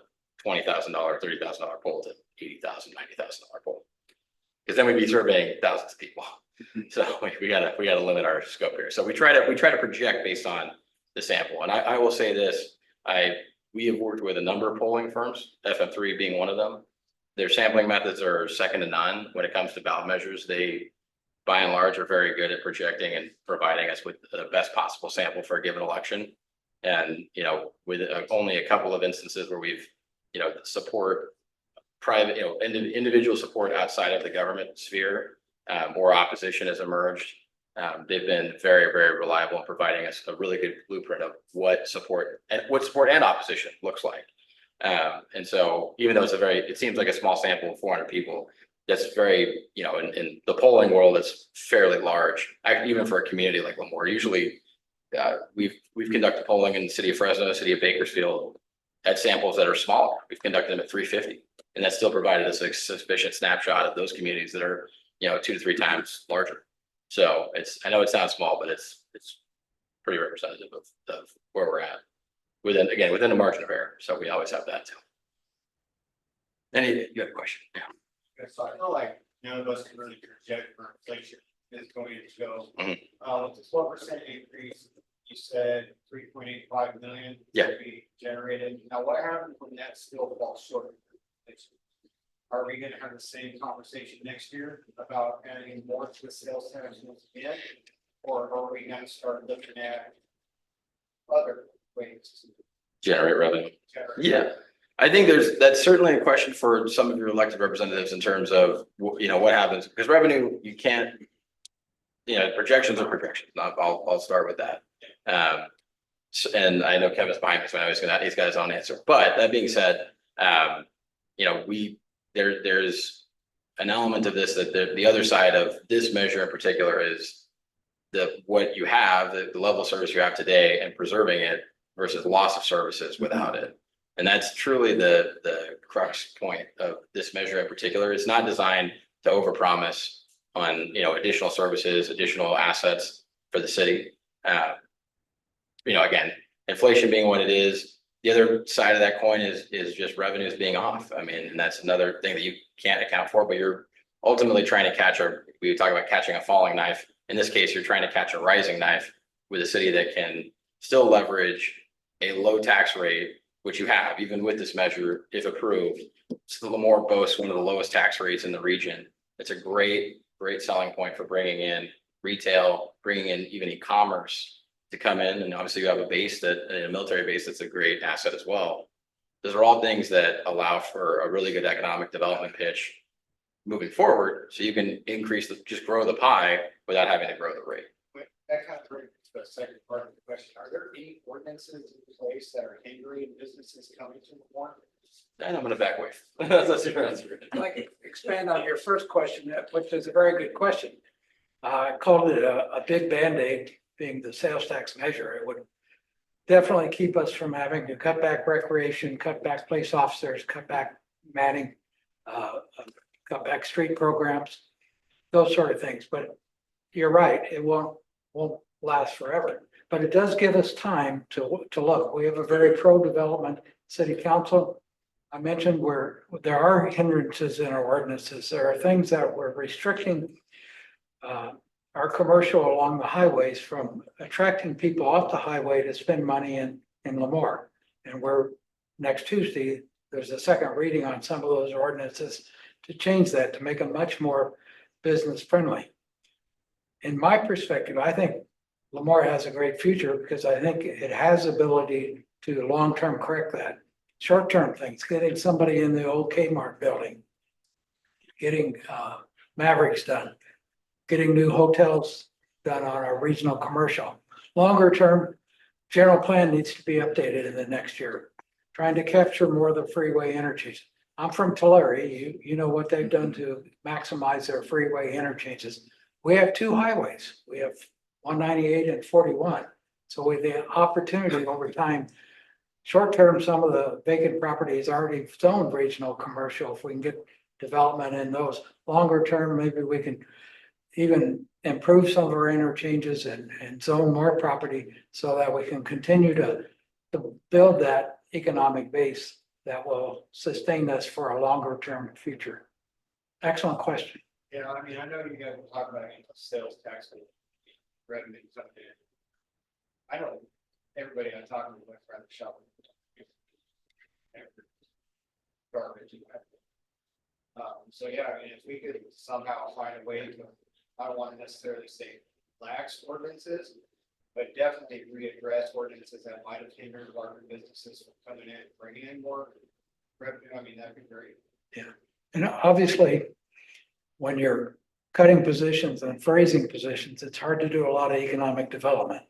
Speaker 9: $20,000, $30,000 poll to $80,000, $90,000 poll. Because then we'd be surveying thousands of people. So we gotta limit our scope here. So we try to project based on the sample. And I will say this, we have worked with a number of polling firms, FM3 being one of them. Their sampling methods are second to none when it comes to ballot measures. They, by and large, are very good at projecting and providing us with the best possible sample for a given election. And, with only a couple of instances where we've, support private, individual support outside of the government sphere, or opposition has emerged. They've been very, very reliable in providing us a really good blueprint of what support and opposition looks like. And so even though it seems like a small sample of 400 people, that's very, in the polling world, it's fairly large. Even for a community like Lemoore, usually we've conducted polling in the city of Fresno, city of Bakersfield at samples that are smaller. We've conducted them at 350, and that still provided us a sufficient snapshot of those communities that are, 2 to 3 times larger. So I know it sounds small, but it's pretty representative of where we're at within a margin of error. So we always have that too. You have a question? Yeah.
Speaker 5: So I feel like none of us can really project where inflation is going to go.
Speaker 9: Mhm.
Speaker 5: The 12% increase, you said 3.85 million.
Speaker 9: Yeah.
Speaker 5: Will be generated. Now, what happens when that still falls short? Are we gonna have the same conversation next year about adding more to the sales tax once again? Or are we gonna start looking at other ways to
Speaker 9: Generate revenue.
Speaker 5: generate?
Speaker 9: Yeah. I think that's certainly a question for some of your elected representatives in terms of, what happens, because revenue, you can't, projections are projections. I'll start with that. And I know Kevin's behind me, so I know he's got his own answer. But that being said, there's an element of this that the other side of this measure in particular is what you have, the level of service you have today and preserving it versus loss of services without it. And that's truly the crux point of this measure in particular. It's not designed to overpromise on, additional services, additional assets for the city. Again, inflation being what it is, The other side of that coin is just revenues being off. I mean, and that's another thing that you can't account for, but you're ultimately trying to we talk about catching a falling knife. In this case, you're trying to catch a rising knife with a city that can still leverage a low tax rate, which you have, even with this measure, if approved. So Lemoore boasts one of the lowest tax rates in the region. It's a great selling point for bringing in retail, bringing in even e-commerce to come in. And obviously you have a military base that's a great asset as well. Those are all things that allow for a really good economic development pitch moving forward. So you can just grow the pie without having to grow the rate.
Speaker 5: But that kind of brings to the second part of the question. Are there any ordinances in place that are hindering businesses coming to Lemoore?
Speaker 9: And I'm gonna back away. That's your answer.
Speaker 2: I'd like to expand on your first question, which is a very good question. I called it a big Band-Aid, being the sales tax measure. It would definitely keep us from having to cut back recreation, cut back police officers, cut back manning, cut back street programs, those sort of things. But you're right, it won't last forever. But it does give us time to look. We have a very pro-development city council. I mentioned where there are hindrances in our ordinances. There are things that we're restricting our commercial along the highways from attracting people off the highway to spend money in Lemoore. And next Tuesday, there's a second reading on some of those ordinances to change that, to make them much more business friendly. In my perspective, I think Lemoore has a great future because I think it has ability to long-term correct that. Short-term things, getting somebody in the old Kmart building, getting Mavericks done, getting new hotels done on our regional commercial. Longer term, general plan needs to be updated in the next year, trying to capture more of the freeway interchanges. I'm from Tulare. You know what they've done to maximize their freeway interchanges. We have two highways. We have 198 and 41. So with the opportunity over time, short term, some of the vacant property is already zoned regional commercial. If we can get development in those, longer term, maybe we can even improve some of our interchanges and zone more property so that we can continue to build that economic base that will sustain us for a longer term future. Excellent question.
Speaker 5: Yeah, I mean, I know you guys will talk about sales tax revenue something. I know everybody I'm talking to went around the shop. Garbage. So yeah, I mean, if we could somehow find a way to, I don't want to necessarily say lax ordinances, but definitely readdress ordinances that might have hindered larger businesses from coming in, bringing in more revenue. I mean, that'd be great.
Speaker 2: Yeah, and obviously, when you're cutting positions and freezing positions, it's hard to do a lot of economic development.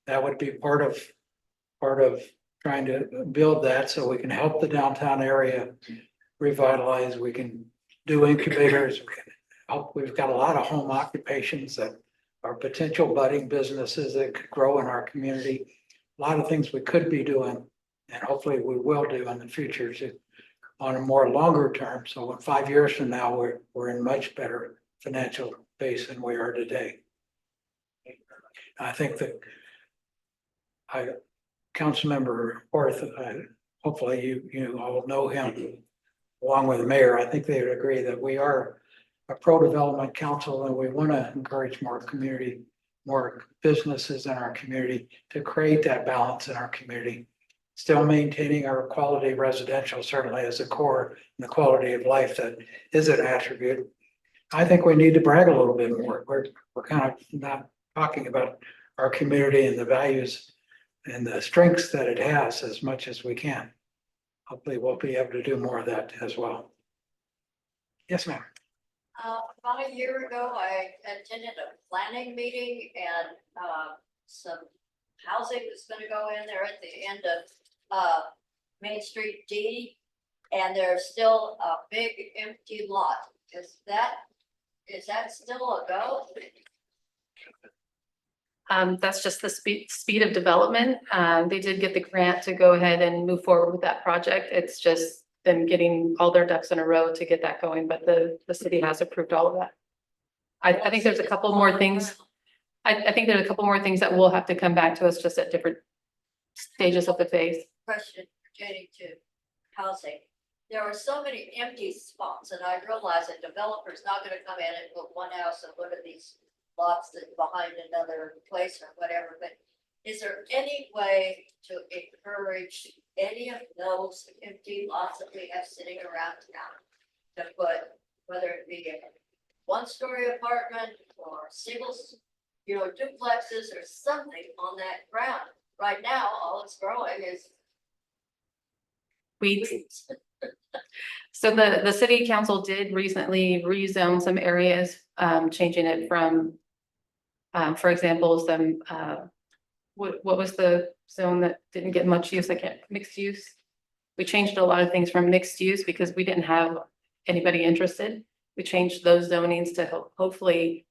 Speaker 2: That would be part of trying to build that so we can help the downtown area revitalize. We can do incubators. We can help. We've got a lot of home occupations that are potential budding businesses that could grow in our community. A lot of things we could be doing, and hopefully we will do in the future on a more longer term. So in 5 years from now, we're in much better financial base than we are today. I think that Councilmember Orth, hopefully you all know him along with the mayor. I think they would agree that we are a pro-development council and we want to encourage more businesses in our community to create that balance in our community. Still maintaining our quality residential certainly as a core and the quality of life that is an attribute. I think we need to brag a little bit more. We're kind of not talking about our community and the values and the strengths that it has as much as we can. Hopefully we'll be able to do more of that as well. Yes, ma'am.
Speaker 10: About a year ago, I attended a planning meeting and some housing was gonna go in there at the end of Main Street D. And there's still a big empty lot. Is that still a go?
Speaker 1: That's just the speed of development. They did get the grant to go ahead and move forward with that project. It's just them getting all their ducks in a row to get that going, but the city has approved all of that. I think there's a couple more things. I think there's a couple more things that will have to come back to us just at different stages of the phase.
Speaker 10: Question, pertaining to housing. There are so many empty spots, and I realize a developer's not gonna come in and put one house in one of these lots that's behind another place or whatever, but is there any way to encourage any of those empty lots that we have sitting around town to put, whether it be a one-story apartment or singles, duplexes or something on that ground? Right now, all it's growing is
Speaker 1: Weeds.
Speaker 10: weeds.
Speaker 1: So the city council did recently rezone some areas, changing it from, for example, some, what was the zone that didn't get much use? I can't, mixed use. We changed a lot of things from mixed use because we didn't have anybody interested. We changed those zonings to hopefully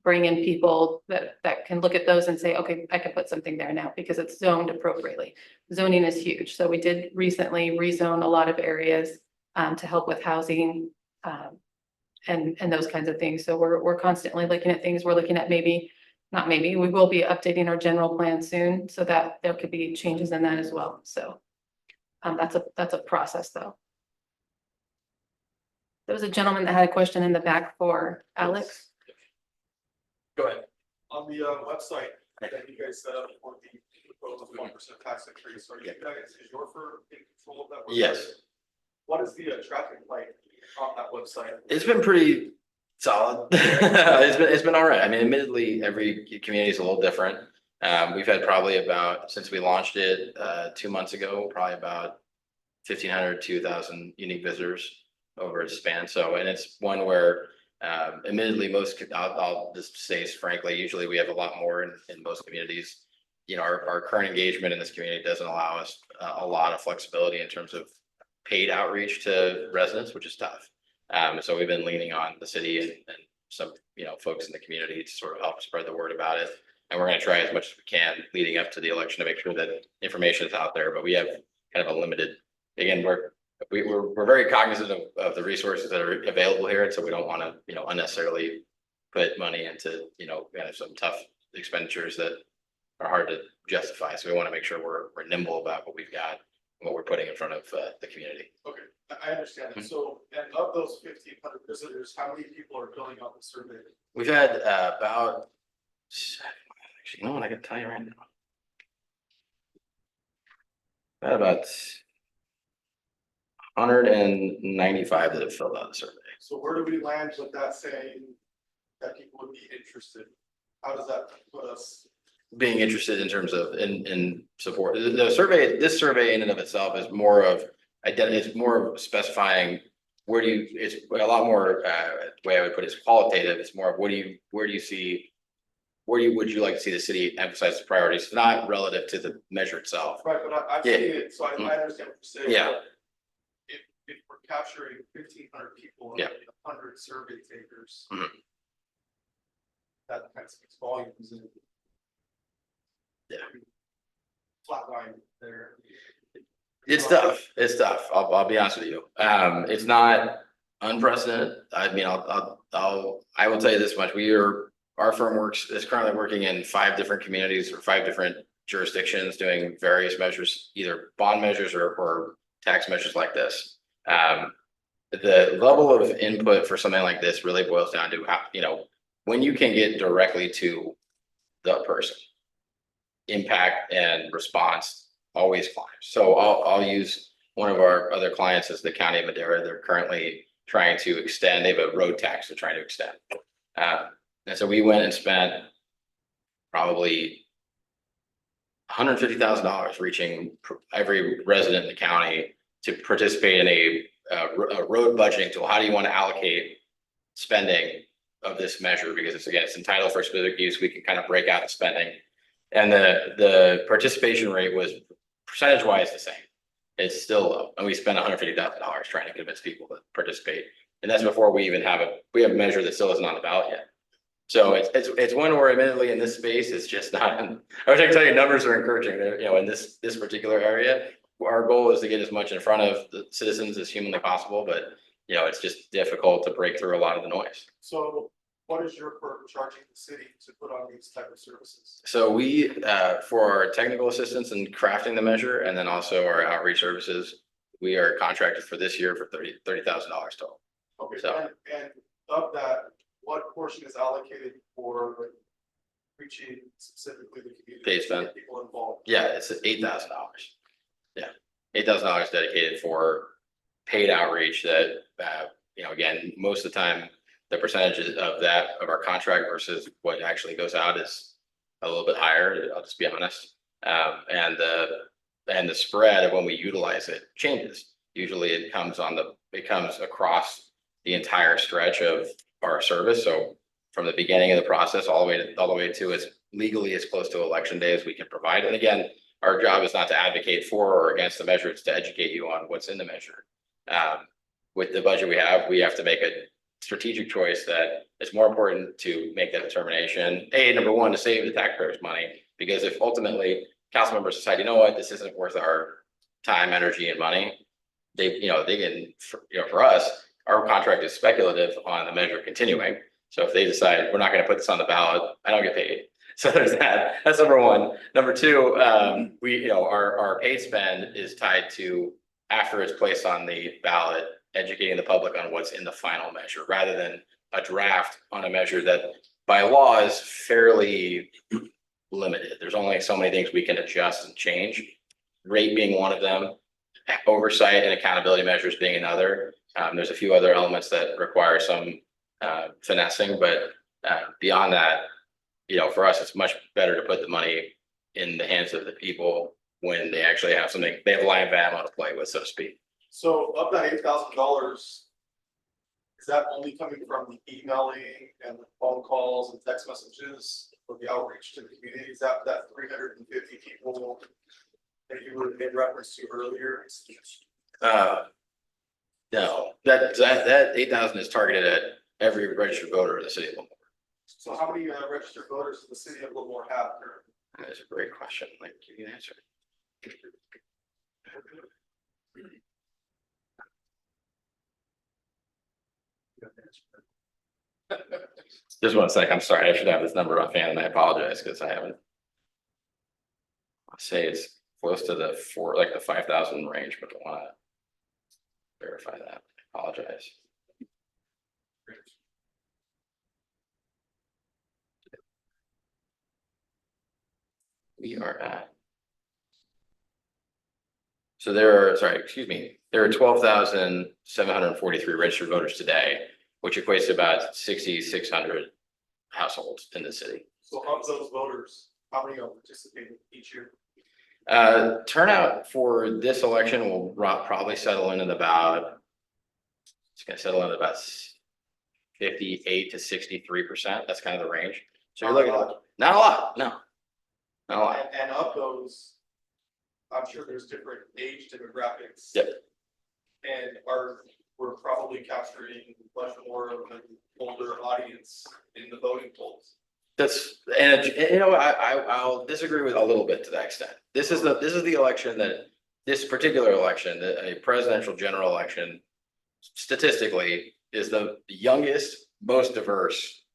Speaker 1: bring in people that can look at those and say, okay, I can put something there now because it's zoned appropriately. Zoning is huge. So we did recently rezone a lot of areas to help with housing and those kinds of things. So we're constantly looking at things. We're looking at not maybe, we will be updating our general plan soon so that there could be changes in that as well. So that's a process though. There was a gentleman that had a question in the back for Alex.
Speaker 9: Go ahead.
Speaker 11: On the website that you guys set up for the proposal 1% tax increase, are you guys, is your firm in control of that? website?
Speaker 9: Yes.
Speaker 11: What is the traffic like on that website?
Speaker 9: It's been pretty solid. It's been all right. I mean, admittedly, every community is a little different. We've had probably about, since we launched it 2 months ago, probably about 1,500, 2,000 unique visitors over its span. So, and it's one where admittedly I'll just say frankly, usually we have a lot more in most communities. Our current engagement in this community doesn't allow us a lot of flexibility in terms of paid outreach to residents, which is tough. So we've been leaning on the city and some, folks in the community to sort of help spread the word about it. And we're going to try as much as we can leading up to the election to make sure that information is out there, but we have kind of a limited, again, we're very cognizant of the resources that are available here. And so we don't want to, unnecessarily put money into, kind of some tough expenditures that are hard to justify. So we want to make sure we're nimble about what we've got, and what we're putting in front of the community.
Speaker 11: Okay, I understand that. So, and of those 1,500 visitors, how many people are filling out the survey?
Speaker 9: We've had about, actually, I can tell you right now. About 195 that have filled out the survey.
Speaker 11: So where do we land with that saying that people would be interested? How does that put us?
Speaker 9: Being interested in terms of in support. The survey, this survey in and of itself is more of it's more of specifying where do you, it's a lot more way I would put it is qualitative. It's more of where do you see, would you like to see the city emphasize the priorities, not relative to the measure itself.
Speaker 11: Right, but I've seen it, so I understand what you're saying.
Speaker 9: Yeah.
Speaker 11: But if we're capturing 1,500 people,
Speaker 9: Yeah.
Speaker 11: and 100 survey takers.
Speaker 9: Mhm.
Speaker 11: That kind of speaks volumes and.
Speaker 9: Yeah.
Speaker 11: Flatline there.
Speaker 9: It's tough. It's tough. I'll be honest with you. It's not unprecedented. I mean, I will tell you this much. Our firm is currently working in 5 different communities or 5 different jurisdictions doing various measures, either bond measures or tax measures like this. The level of input for something like this really boils down to how, when you can get directly to the person, impact and response always climbs. So I'll use one of our other clients as the County of Madera. They're currently trying to extend, they have a road tax they're trying to extend. And so we went and spent probably $150,000 reaching every resident in the county to participate in a road budgeting tool. How do you want to allocate spending of this measure? Because it's entitled for specific use. We can kind of break out the spending. And the participation rate was percentage wise the same. It's still low. And we spent $150,000 trying to convince people to participate. And that's before we even have we have a measure that still isn't on the ballot yet. So it's one where admittedly in this space, it's just not, I wish I could tell you numbers are encouraging there, in this particular area. Our goal is to get as much in front of the citizens as humanly possible, but it's just difficult to break through a lot of the noise.
Speaker 11: So what is your firm charging the city to put on these type of services?
Speaker 9: So we, for our technical assistance in crafting the measure and then also our outreach services, we are contracted for this year for $30,000 total.
Speaker 11: Okay,
Speaker 9: So-
Speaker 11: and of that, what portion is allocated for reaching specifically the community?
Speaker 9: Paid spend.
Speaker 11: People involved.
Speaker 9: Yeah, it's $8,000. Yeah, $8,000 dedicated for paid outreach that, again, most of the time, the percentages of that, of our contract versus what actually goes out is a little bit higher, I'll just be honest. And the spread of when we utilize it changes. Usually it comes across the entire stretch of our service. So from the beginning of the process, all the way to as legally as close to election day as we can provide. And again, our job is not to advocate for or against the measure, it's to educate you on what's in the measure. With the budget we have to make a strategic choice that it's more important to make that determination. Number one, to save the taxpayers money, because if ultimately council members decide, you know what, this isn't worth our time, energy, and money, they can, for us, our contract is speculative on the measure continuing. So if they decide we're not going to put this on the ballot, I don't get paid. So there's that. That's number one. Number two, our paid spend is tied to, after it's placed on the ballot, educating the public on what's in the final measure, rather than a draft on a measure that by law is fairly limited. There's only so many things we can adjust and change. Rate being one of them, oversight and accountability measures being another. There's a few other elements that require some finessing, but beyond that, for us, it's much better to put the money in the hands of the people when they actually have something, they have live ammo to play with, so to speak.
Speaker 11: So of that $8,000, is that only coming from the emailing and the phone calls and text messages for the outreach to the community? Is that 350 people that you were made reference to earlier?
Speaker 9: No, that 8,000 is targeted at every registered voter in the city of Lemoore.
Speaker 11: So how many registered voters does the city of Lemoore have currently?
Speaker 9: That's a great question. I'd like to give you an answer. Just 1 sec. I'm sorry. I should have this number offhand, and I apologize because I haven't. I'll say it's close to the 5,000 range, but I want to verify that. I apologize. We are at. So there are 12,743 registered voters today, which equates to about 6,600 households in the city.
Speaker 11: So of those voters, how many are participating each year?
Speaker 9: Turnout for this election will probably settle in at about, it's gonna settle in at about 58 to 63%. That's kind of the range. So you're looking at, not a lot, no. Not a lot.
Speaker 11: And of those, I'm sure there's different age demographics.
Speaker 9: Yep.
Speaker 11: And we're probably capturing much more of an older audience in the voting polls.
Speaker 9: I'll disagree with a little bit to that extent. This is the election this particular election, a presidential general election, statistically is the youngest, most diverse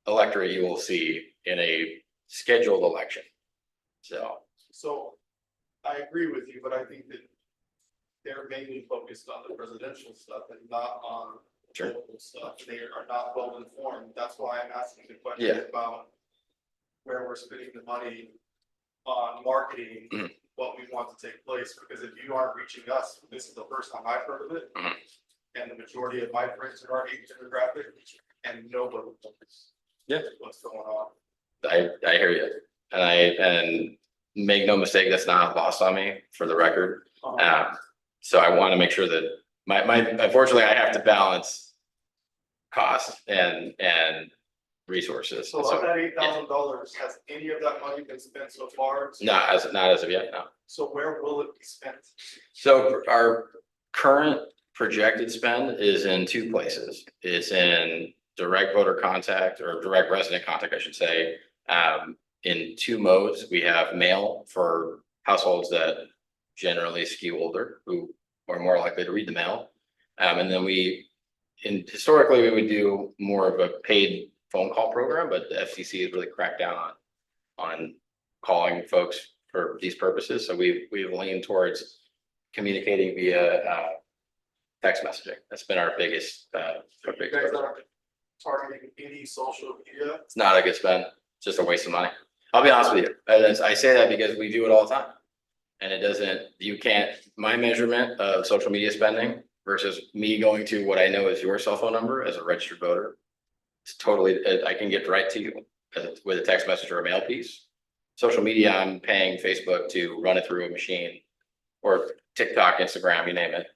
Speaker 9: electorate you will see in a scheduled election.
Speaker 11: So I agree with you, but I think that they're mainly focused on the presidential stuff and not on local stuff. They are not well informed. That's why I'm asking the question about where we're spending the money on marketing, what we want to take place. Because if you aren't reaching us, this is the first time I've heard of it. And the majority of my friends are our age demographic, and nobody knows what's going on.
Speaker 9: I hear you. And make no mistake, that's not lost on me, for the record. So I want to make sure that unfortunately, I have to balance cost and resources.
Speaker 11: So of that $8,000, has any of that money been spent so far?
Speaker 9: Not as of yet, no.
Speaker 11: So where will it be spent?
Speaker 9: So our current projected spend is in two places. It's in direct voter contact, or direct resident contact, I should say. In two modes. We have mail for households that generally skew older, who are more likely to read the mail. And then historically we would do more of a paid phone call program, but the FCC has really cracked down on calling folks for these purposes. So we've leaned towards communicating via text messaging. That's been our biggest.
Speaker 11: You guys aren't targeting any social media.
Speaker 9: It's not a good spend. It's just a waste of money. I'll be honest with you. I say that because we do it all the time. And it doesn't, you can't, my measurement of social media spending versus me going to what I know is your cell phone number as a registered voter. It's totally, I can get right to you with a text message or a mail piece. Social media, I'm paying Facebook to run it through a machine or TikTok, Instagram, you name it.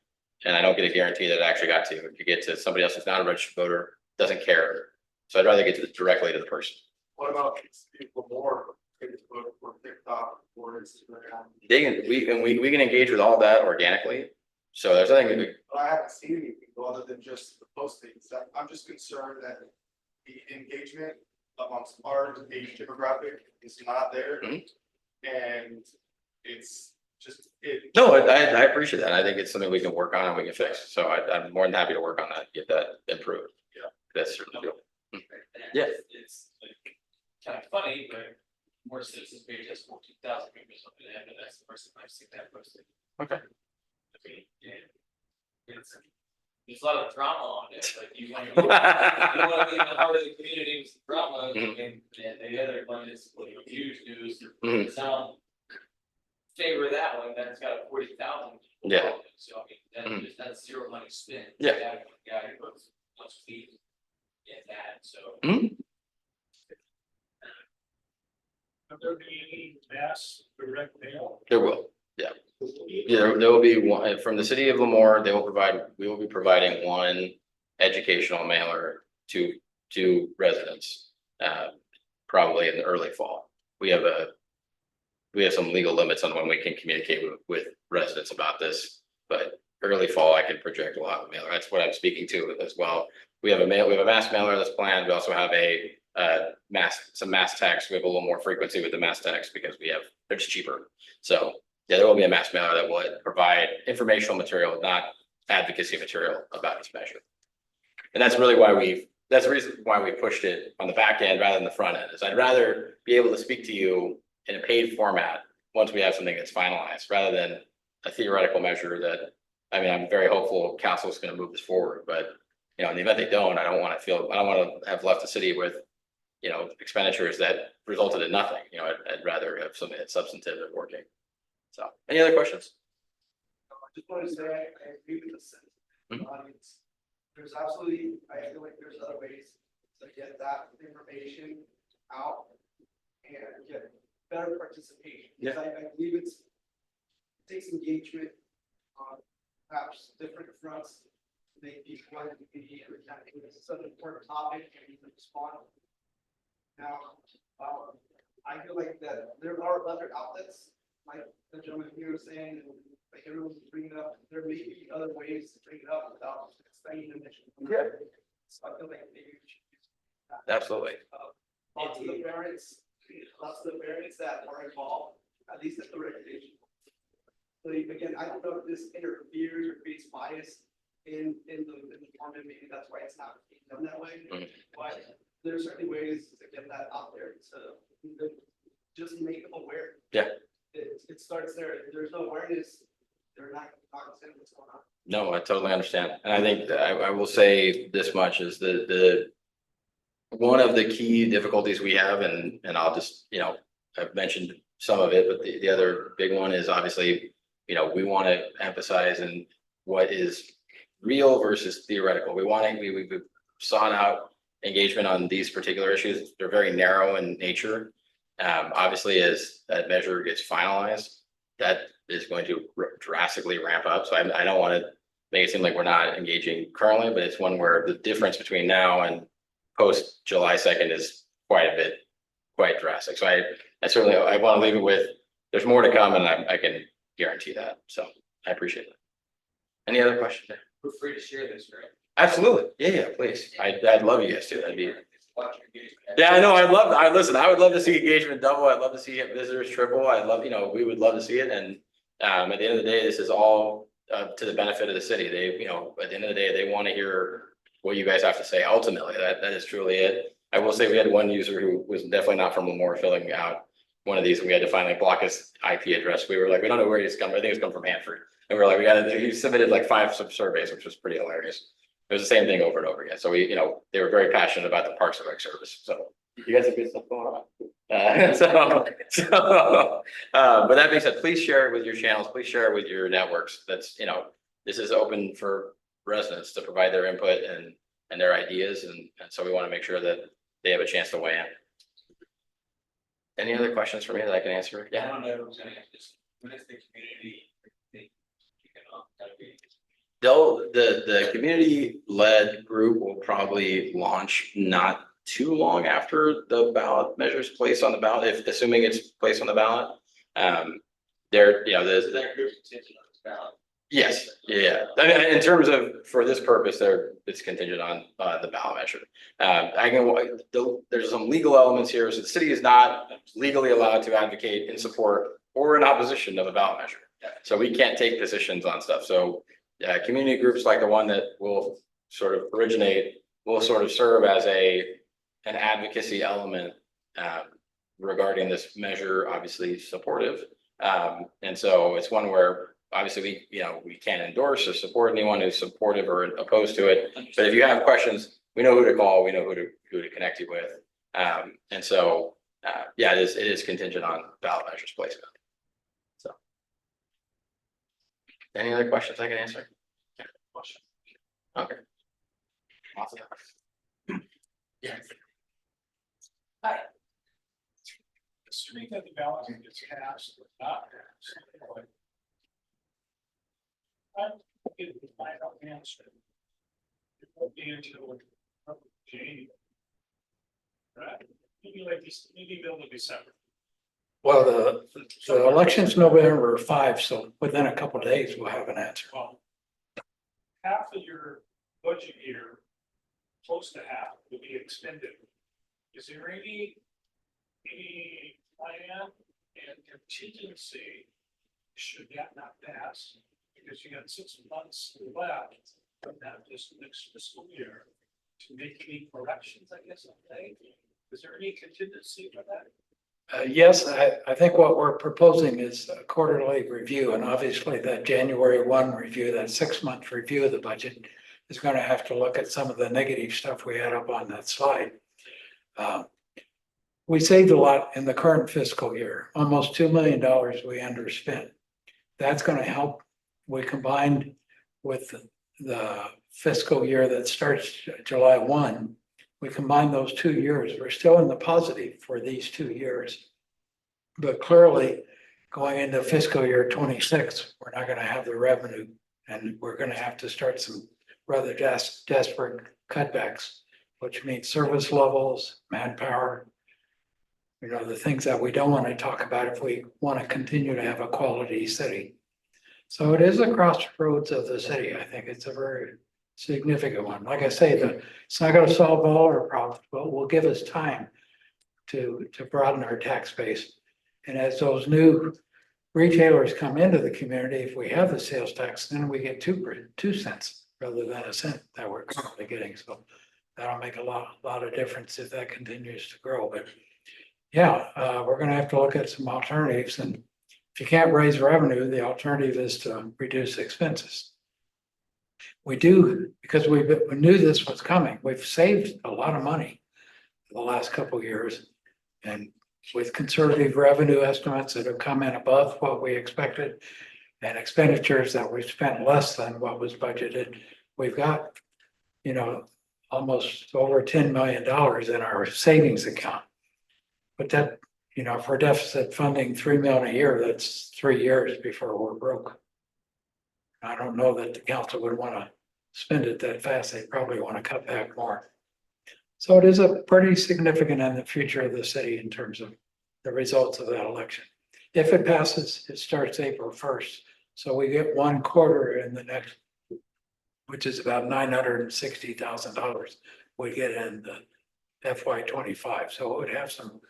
Speaker 9: And I don't get a guarantee that it actually got to you. If you get to somebody else who's not a registered voter, doesn't care. So I'd rather get to directly to the person.
Speaker 11: What about people more Facebook or TikTok or Instagram?
Speaker 9: We can engage with all that organically. So there's nothing to do.
Speaker 11: But I haven't seen anything other than just the postings. I'm just concerned that the engagement amongst our age demographic is not there.
Speaker 9: Mhm.
Speaker 11: And it's just,
Speaker 9: No, I appreciate that. I think it's something we can work on and we can fix. So I'm more than happy to work on that, get that improved.
Speaker 11: Yeah.
Speaker 9: That's certainly doable.
Speaker 6: Yeah. It's like kind of funny, but more citizens page has 14,000 members on it, and that's the first time I've seen that posted.
Speaker 9: Okay.
Speaker 6: I mean, yeah. There's a lot of drama on it, like you want to be in the heart of the community with drama, and the other one is like huge news.
Speaker 9: Mhm.
Speaker 6: Some favor that one, that's got 40,000.
Speaker 9: Yeah.
Speaker 6: So I mean, that's zero money spent.
Speaker 9: Yeah.
Speaker 6: That one guy who wants to be in that, so.
Speaker 9: Mhm.
Speaker 6: Have there been any mass direct mail?
Speaker 9: There will, yeah. Yeah, there will be one from the city of Lemoore. We will be providing one educational mailer to residents. Probably in the early fall. We have some legal limits on when we can communicate with residents about this, but early fall, I can project a lot of mailer. That's what I'm speaking to as well. We have a mass mailer that's planned. We also have some mass text. We have a little more frequency with the mass text because they're just cheaper. So yeah, there will be a mass mailer that will provide informational material, not advocacy material about this measure. And that's really that's the reason why we pushed it on the back end rather than the front end, is I'd rather be able to speak to you in a paid format once we have something that's finalized, rather than a theoretical measure that, I mean, I'm very hopeful council is going to move this forward, but in the event they don't, I don't want to have left the city with, expenditures that resulted in nothing. I'd rather have something that's substantive and working. So, any other questions?
Speaker 11: I just want to say, I agree with the sense of the audience. There's absolutely, I feel like there's other ways to get that information out and get better participation. Because I believe it takes engagement on perhaps different fronts to make people want to be, it's such an important topic and you can respond. Now, I feel like that there are other outlets, like the gentleman here was saying, and like everyone's bringing up, there may be other ways to bring it up without spending an mission.
Speaker 9: Yeah.
Speaker 11: So I feel like maybe we should use that.
Speaker 9: Absolutely.
Speaker 11: Lots of the parents that are involved, at least at the regulation. So again, I don't know if this interferes or creates bias in the department, maybe that's why it's not being done that way. But there's certainly ways to get that out there, to just make them aware.
Speaker 9: Yeah.
Speaker 11: It starts there. If there's no awareness, they're not understanding what's going on.
Speaker 9: No, I totally understand. And I think that I will say this much is the one of the key difficulties we have, and I'll just, I've mentioned some of it, but the other big one is obviously, we want to emphasize in what is real versus theoretical. We've sought out engagement on these particular issues. They're very narrow in nature. Obviously, as that measure gets finalized, that is going to drastically ramp up. So I don't want to make it seem like we're not engaging currently, but it's one where the difference between now and post July 2nd is quite drastic. So I certainly, I want to leave it with, there's more to come, and I can guarantee that. So I appreciate it. Any other questions?
Speaker 6: Feel free to share this, right?
Speaker 9: Absolutely. Yeah, please. I'd love you guys to. That'd be. Yeah, I know. I would love to see engagement double. I'd love to see visitors triple. We would love to see it. And at the end of the day, this is all to the benefit of the city. At the end of the day, they want to hear what you guys have to say. Ultimately, that is truly it. I will say we had one user who was definitely not from Lemoore filling out one of these, and we had to finally block his IP address. We were like, we don't know where he's come, I think it's come from Hanford. And we were like, he submitted like 5 surveys, which was pretty hilarious. It was the same thing over and over again. So we, they were very passionate about the Parks and Rec service. So you guys have good stuff going on. But that being said, please share it with your channels. Please share it with your networks. That's, this is open for residents to provide their input and their ideas. And so we want to make sure that they have a chance to weigh in. Any other questions for me that I can answer?
Speaker 6: I don't know, who's gonna just, what is the community? That'd be-
Speaker 9: The community-led group will probably launch not too long after the ballot measures placed on the ballot, if assuming it's placed on the ballot. There,
Speaker 6: Is that group contingent on this ballot?
Speaker 9: yes, yeah. I mean, in terms of, for this purpose, it's contingent on the ballot measure. There's some legal elements here, so the city is not legally allowed to advocate in support or in opposition of a ballot measure. So we can't take positions on stuff. So community groups like the one that will sort of originate will sort of serve as an advocacy element regarding this measure, obviously supportive. And so it's one where obviously we can't endorse or support anyone who's supportive or opposed to it. But if you have questions, we know who to call, we know who to connect you with. And so yeah, it is contingent on ballot measures placement. So any other questions I can answer? Okay. Awesome. Yeah.
Speaker 8: Assuming that the ballot gets passed or not passed. I'm getting the final answer. It won't be until January. Right, maybe like this, maybe middle of December.
Speaker 2: Well, the election's November 5, so within a couple of days, we'll have an answer.
Speaker 8: Well, half of your budget year, close to half, will be expended. Is there any plan and contingency should that not pass? Because you got 6 months left from that this next fiscal year to make any corrections, I guess, I'm saying. Is there any contingency for that?
Speaker 2: Yes, I think what we're proposing is a quarterly review, and obviously that January 1 review, that 6-month review of the budget is going to have to look at some of the negative stuff we had up on that slide. We saved a lot in the current fiscal year, almost $2 million we underspent. That's going to help. We combined with the fiscal year that starts July 1. We combine those 2 years. We're still in the positive for these 2 years. But clearly, going into fiscal year 26, we're not going to have the revenue, and we're going to have to start some rather desperate cutbacks, which means service levels, manpower, the things that we don't want to talk about if we want to continue to have a quality city. So it is a crossroads of the city. I think it's a very significant one. Like I say, it's not going to solve all our problems, but will give us time to broaden our tax base. And as those new retailers come into the community, if we have the sales tax, then we get 2 cents rather than a cent that we're currently getting. So that'll make a lot of difference if that continues to grow. But yeah, we're going to have to look at some alternatives. And if you can't raise revenue, the alternative is to reduce expenses. We do, because we knew this was coming. We've saved a lot of money the last couple of years. And with conservative revenue estimates that have come in above what we expected and expenditures that we've spent less than what was budgeted, we've got, almost over $10 million in our savings account. But that, for deficit funding $3 million a year, that's 3 years before we're broke. I don't know that the council would want to spend it that fast. They probably want to cut back more. So it is a pretty significant in the future of the city in terms of the results of that election. If it passes, it starts April 1st. So we get 1 quarter in the next, which is about $960,000 we get in the FY25. So it would have some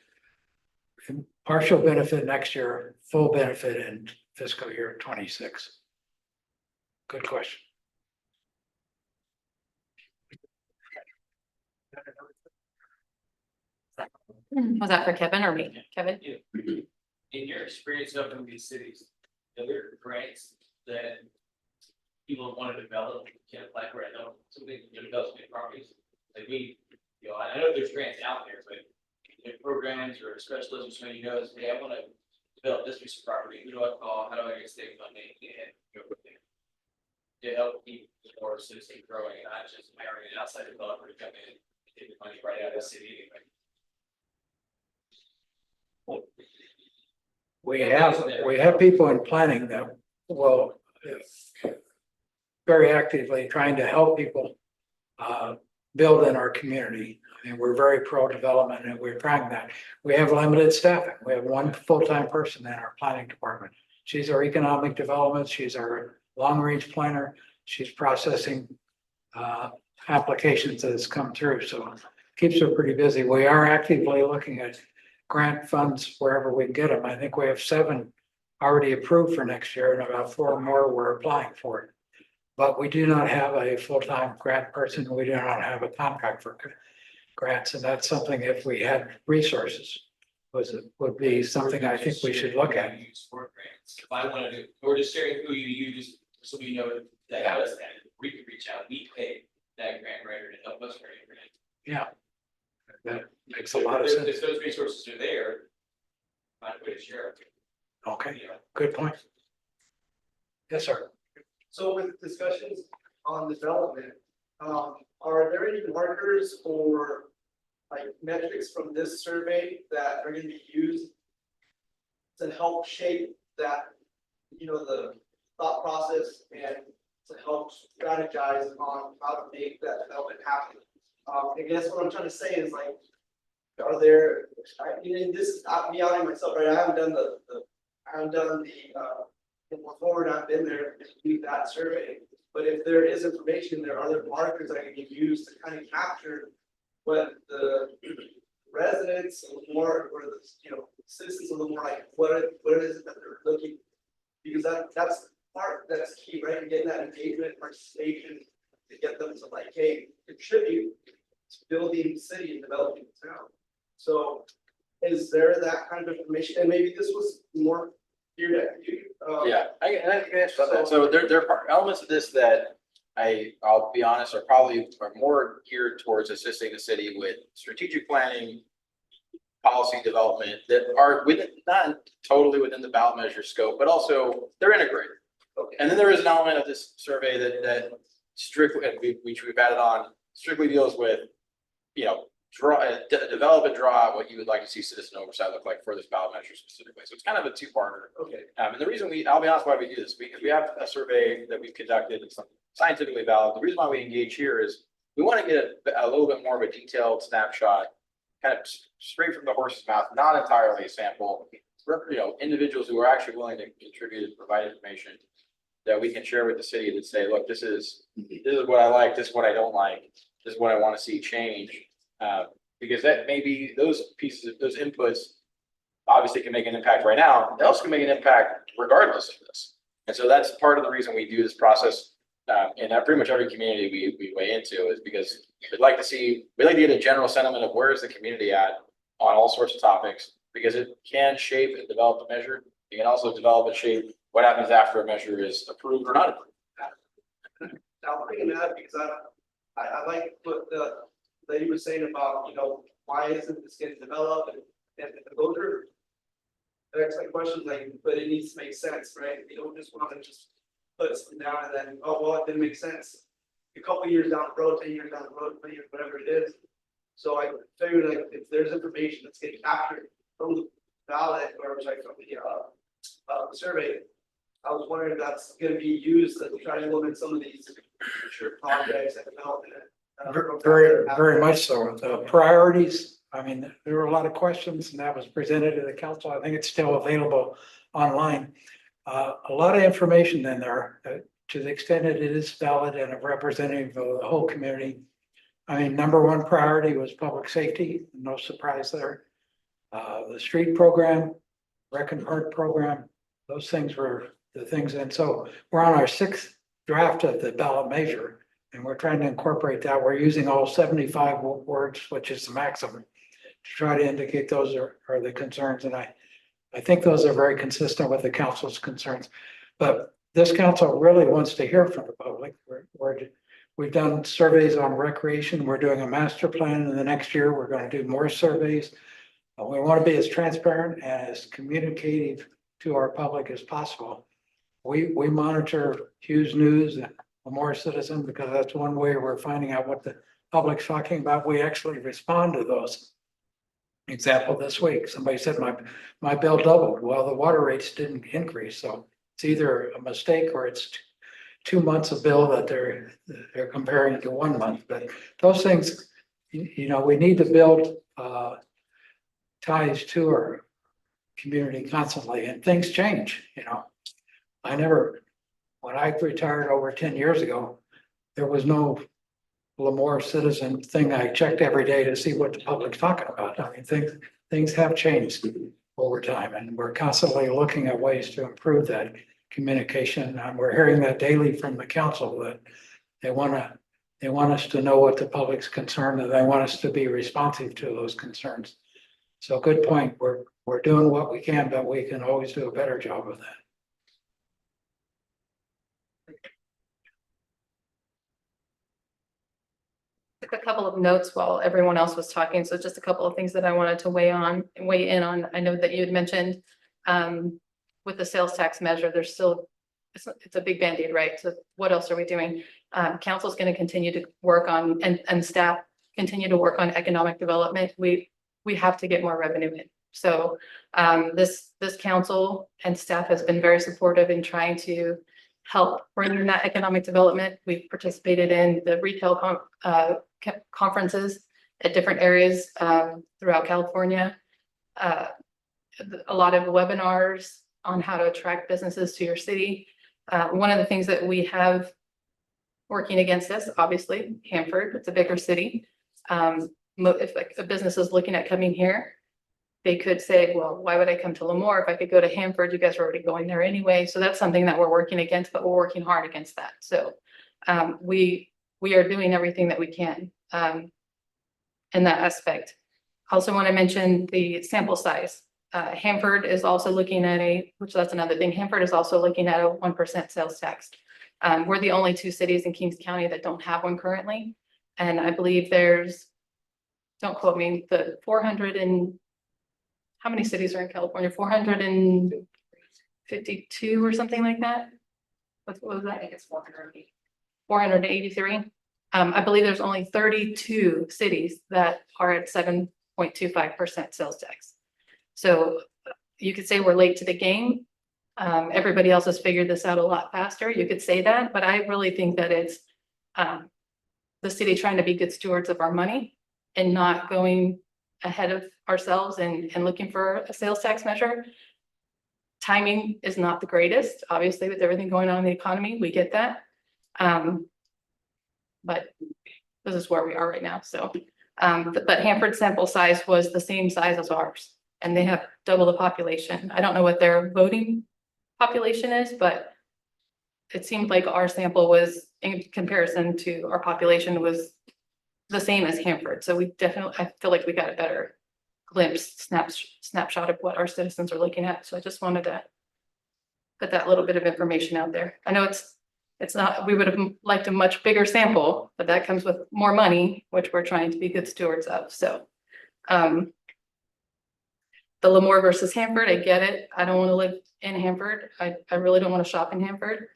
Speaker 2: partial benefit next year, full benefit in fiscal year 26. Good question.
Speaker 1: Was that for Kevin or me? Kevin?
Speaker 6: In your experience up in these cities, are there grants that people want to develop, can apply for? I know something, development properties, like I know there's grants out there, but programs or specialists, when you know, hey, I want to develop this piece of property, who do I call, how do I get state funding, and go from there. To help keep more citizen growing, and not just hiring an outside developer to come in and take the money right out of the city anyway.
Speaker 2: We have people in planning that will very actively trying to help people build in our community. I mean, we're very pro-development and we're trying that. We have limited staffing. We have one full-time person in our planning department. She's our economic development. She's our long-range planner. She's processing applications that has come through, so keeps her pretty busy. We are actively looking at grant funds wherever we can get them. I think we have 7 already approved for next year and about 4 more we're applying for it. But we do not have a full-time grant person. We do not have a contract for grants, and that's something, if we had resources, would be something I think we should look at.
Speaker 6: Use for grants. If I wanted to, or just sharing who you use, so we know that does that, we can reach out, we pay that grant writer to help us write a grant.
Speaker 2: Yeah. That makes a lot of sense.
Speaker 6: If those resources are there, find a way to share it.
Speaker 2: Okay,
Speaker 6: You know.
Speaker 2: good point. Yes, sir.
Speaker 11: So with discussions on development, are there any markers or like metrics from this survey that are gonna be used to help shape that, the thought process and to help strategize on how to make that development happen? I guess what I'm trying to say is like, are there, this is me outing myself, right? I haven't done the forward, I've been there to do that survey. But if there is information, there are other markers that can be used to kind of capture what the residents a little more, or the citizens a little more like what is it that they're looking, because that's part that's key, right? Getting that engagement, participation to get them to like, hey, contribute to building the city and developing the town. So is there that kind of information? And maybe this was more geared at you.
Speaker 9: Yeah, I can answer that. So there are elements of this that I'll be honest, are more geared towards assisting the city with strategic planning, policy development that are not totally within the ballot measure scope, but also they're integrated.
Speaker 11: Okay.
Speaker 9: And then there is an element of this survey that strictly, which we've added on, strictly deals with, develop and draw out what you would like to see citizen oversight look like for this ballot measure specifically. So it's kind of a 2-parter.
Speaker 11: Okay.
Speaker 9: And the reason I'll be honest why we do this, because we have a survey that we've conducted, it's scientifically valid. The reason why we engage here is we want to get a little bit more of a detailed snapshot, kind of straight from the horse's mouth, not entirely a sample, individuals who are actually willing to contribute and provide information that we can share with the city that say, look, this is what I like, this is what I don't like, this is what I want to see change. Because that maybe those pieces, those inputs obviously can make an impact right now. They also can make an impact regardless of this. And so that's part of the reason we do this process. And pretty much every community we weigh into is because we'd like to get a general sentiment of where is the community at on all sorts of topics, because it can shape and develop a measure. You can also develop and shape what happens after a measure is approved or not approved.
Speaker 11: Now, I'm thinking that because I like what the lady was saying about, why isn't this getting developed, and those are excellent questions, like, but it needs to make sense, right? You don't just want to just put something down and then, oh, well, it didn't make sense. A couple years down the road, 10 years down the road, 20 years, whatever it is. So I figured like if there's information that's getting captured from the ballot or from the survey, I was wondering if that's going to be used to try to implement some of these projects and development.
Speaker 2: Very, very much so. The priorities, I mean, there were a lot of questions and that was presented to the council. I think it's still available online. A lot of information in there to the extent that it is valid and a representative of the whole community. I mean, number 1 priority was public safety, no surprise there. The street program, rec and park program, those things were the things. And so we're on our 6th draft of the ballot measure. And we're trying to incorporate that. We're using all 75 words, which is the maximum, try to indicate those are the concerns, and I think those are very consistent with the council's concerns. But this council really wants to hear from the public. We've done surveys on recreation. We're doing a master plan in the next year. We're going to do more surveys. We want to be as transparent and as communicative to our public as possible. We monitor Hughes News and Lemoore Citizen because that's one way we're finding out what the public's talking about. We actually respond to those. Example this week, somebody said my bill doubled. Well, the water rates didn't increase, so it's either a mistake or it's 2 months of bill that they're comparing to 1 month. But those things, you know, we need to build ties to our community constantly, and things change, you know. When I retired over 10 years ago, there was no Lemoore Citizen thing. I checked every day to see what the public's talking about. I mean, things have changed over time, and we're constantly looking at ways to improve that communication. And we're hearing that daily from the council that they want us to know what the public's concerned, and they want us to be responsive to those concerns. So good point. We're doing what we can, but we can always do a better job of that.
Speaker 1: Took a couple of notes while everyone else was talking, so just a couple of things that I wanted to weigh in on. I know that you had mentioned with the sales tax measure, there's still, it's a big Band-Aid, right? So what else are we doing? Council's going to continue to work on, and staff continue to work on economic development. We have to get more revenue in. So this council and staff has been very supportive in trying to help bring in that economic development. We've participated in the retail conferences at different areas throughout California. A lot of webinars on how to attract businesses to your city. One of the things that we have working against us, obviously, Hanford, it's a bigger city. If like a business is looking at coming here, they could say, well, why would I come to Lemoore if I could go to Hanford? You guys are already going there anyway. So that's something that we're working against, but we're working hard against that. So we are doing everything that we can in that aspect. I also want to mention the sample size. Hanford is also looking at which that's another thing. Hanford is also looking at a 1% sales tax. We're the only 2 cities in Kings County that don't have one currently. And I believe there's, don't quote me, the 400 and how many cities are in California? 452 or something like that. What was that?
Speaker 4: I think it's 480.
Speaker 1: 483. I believe there's only 32 cities that are at 7.25% sales tax. So you could say we're late to the game. Everybody else has figured this out a lot faster. You could say that, but I really think that it's the city trying to be good stewards of our money and not going ahead of ourselves and looking for a sales tax measure. Timing is not the greatest, obviously, with everything going on in the economy. We get that. But this is where we are right now. So, but Hanford's sample size was the same size as ours, and they have double the population. I don't know what their voting population is, but it seemed like our sample was, in comparison to our population, was the same as Hanford. So we definitely, I feel like we got a better glimpse, snapshot of what our citizens are looking at. So I just wanted to put that little bit of information out there. I know it's not, we would have liked a much bigger sample, but that comes with more money, which we're trying to be good stewards of. So the Lemoore versus Hanford, I get it. I don't want to live in Hanford. I really don't want to shop in Hanford.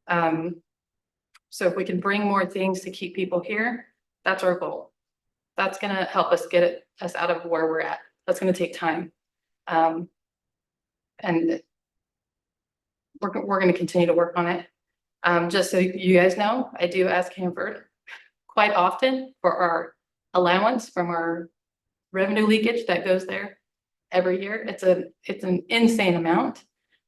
Speaker 1: So if we can bring more things to keep people here, that's our goal. That's going to help us get us out of where we're at. That's going to take time. And we're going to continue to work on it. Just so you guys know, I do ask Hanford quite often for our allowance from our revenue leakage that goes there every year. It's an insane amount.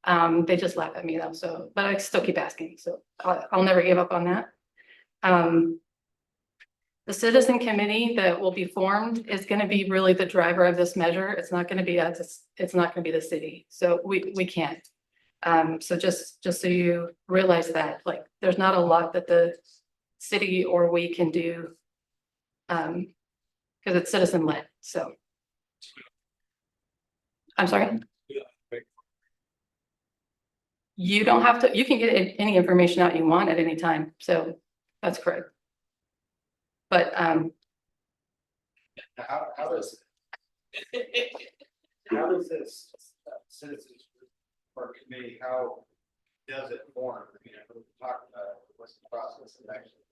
Speaker 1: They just laugh at me though. So, but I still keep asking. So I'll never give up on that. The citizen committee that will be formed is going to be really the driver of this measure. It's not going to be us. It's not going to be the city. So we can't. So just so you realize that, like, there's not a lot that the city or we can do because it's citizen led. So I'm sorry. You don't have to, you can get any information out you want at any time, so that's correct. But,
Speaker 5: How does? How does this citizens group or committee, how does it form? You know, we talked about what's the process of actually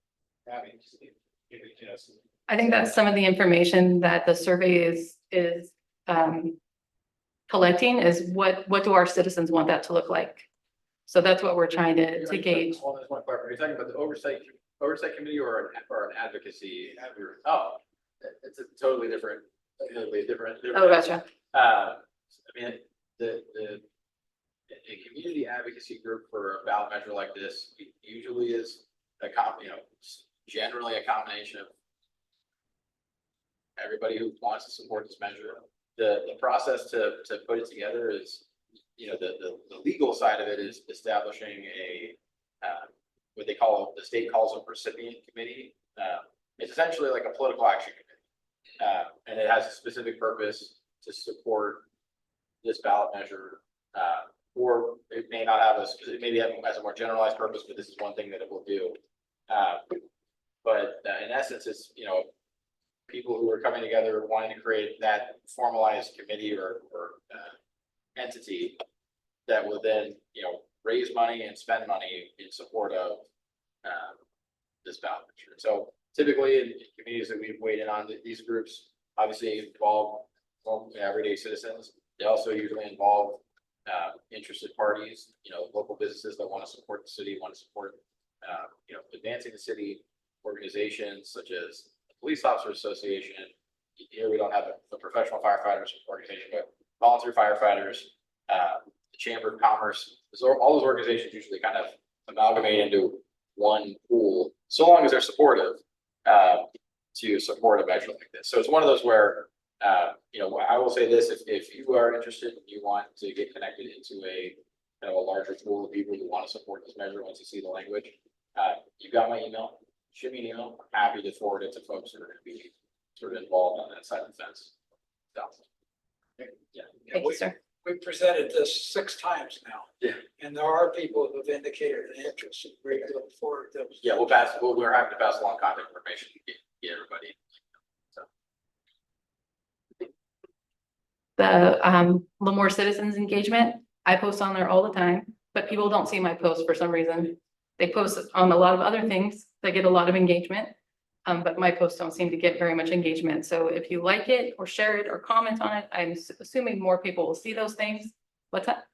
Speaker 5: having, just give it to us.
Speaker 1: I think that's some of the information that the survey collecting is what do our citizens want that to look like? So that's what we're trying to gauge.
Speaker 9: Hold on, just one question. Are you talking about the oversight committee or an advocacy? Oh, it's a totally different.
Speaker 1: Oh, gotcha.
Speaker 9: I mean, a community advocacy group for a ballot measure like this usually is generally a combination of everybody who wants to support this measure. The process to put it together is, the legal side of it is establishing what the state calls a recipient committee. It's essentially like a political action committee. And it has a specific purpose to support this ballot measure. Or it may not have it may have as a more generalized purpose, but this is one thing that it will do. But in essence, it's, people who are coming together wanting to create that formalized committee or entity that will then, raise money and spend money in support of this ballot measure. So typically in communities that we've weighed in on, these groups obviously involve everyday citizens. They also usually involve interested parties, local businesses that want to support the city, want to support, advancing the city, organizations such as the Police Officer Association. Here we don't have a professional firefighters organization, but volunteer firefighters, the Chamber of Commerce. All those organizations usually kind of amalgamate into one pool, so long as they're supportive to support a measure like this. So it's one of those where, I will say this: if you are interested and you want to get connected into a larger pool of people who want to support this measure once you see the language, you got my email. Shoot me an email. I'm happy to forward it to folks who are going to be sort of involved on that side of the fence. So, yeah.
Speaker 1: Thank you, sir.
Speaker 2: We presented this 6 times now.
Speaker 9: Yeah.
Speaker 2: And there are people who've indicated an interest. We look forward to.
Speaker 9: Yeah, we're happy to pass along contact information to get everybody.
Speaker 1: The Lemoore citizens engagement, I post on there all the time, but people don't see my posts for some reason. They post on a lot of other things that get a lot of engagement. But my posts don't seem to get very much engagement. So if you like it or share it or comment on it, I'm assuming more people will see those things. What's that?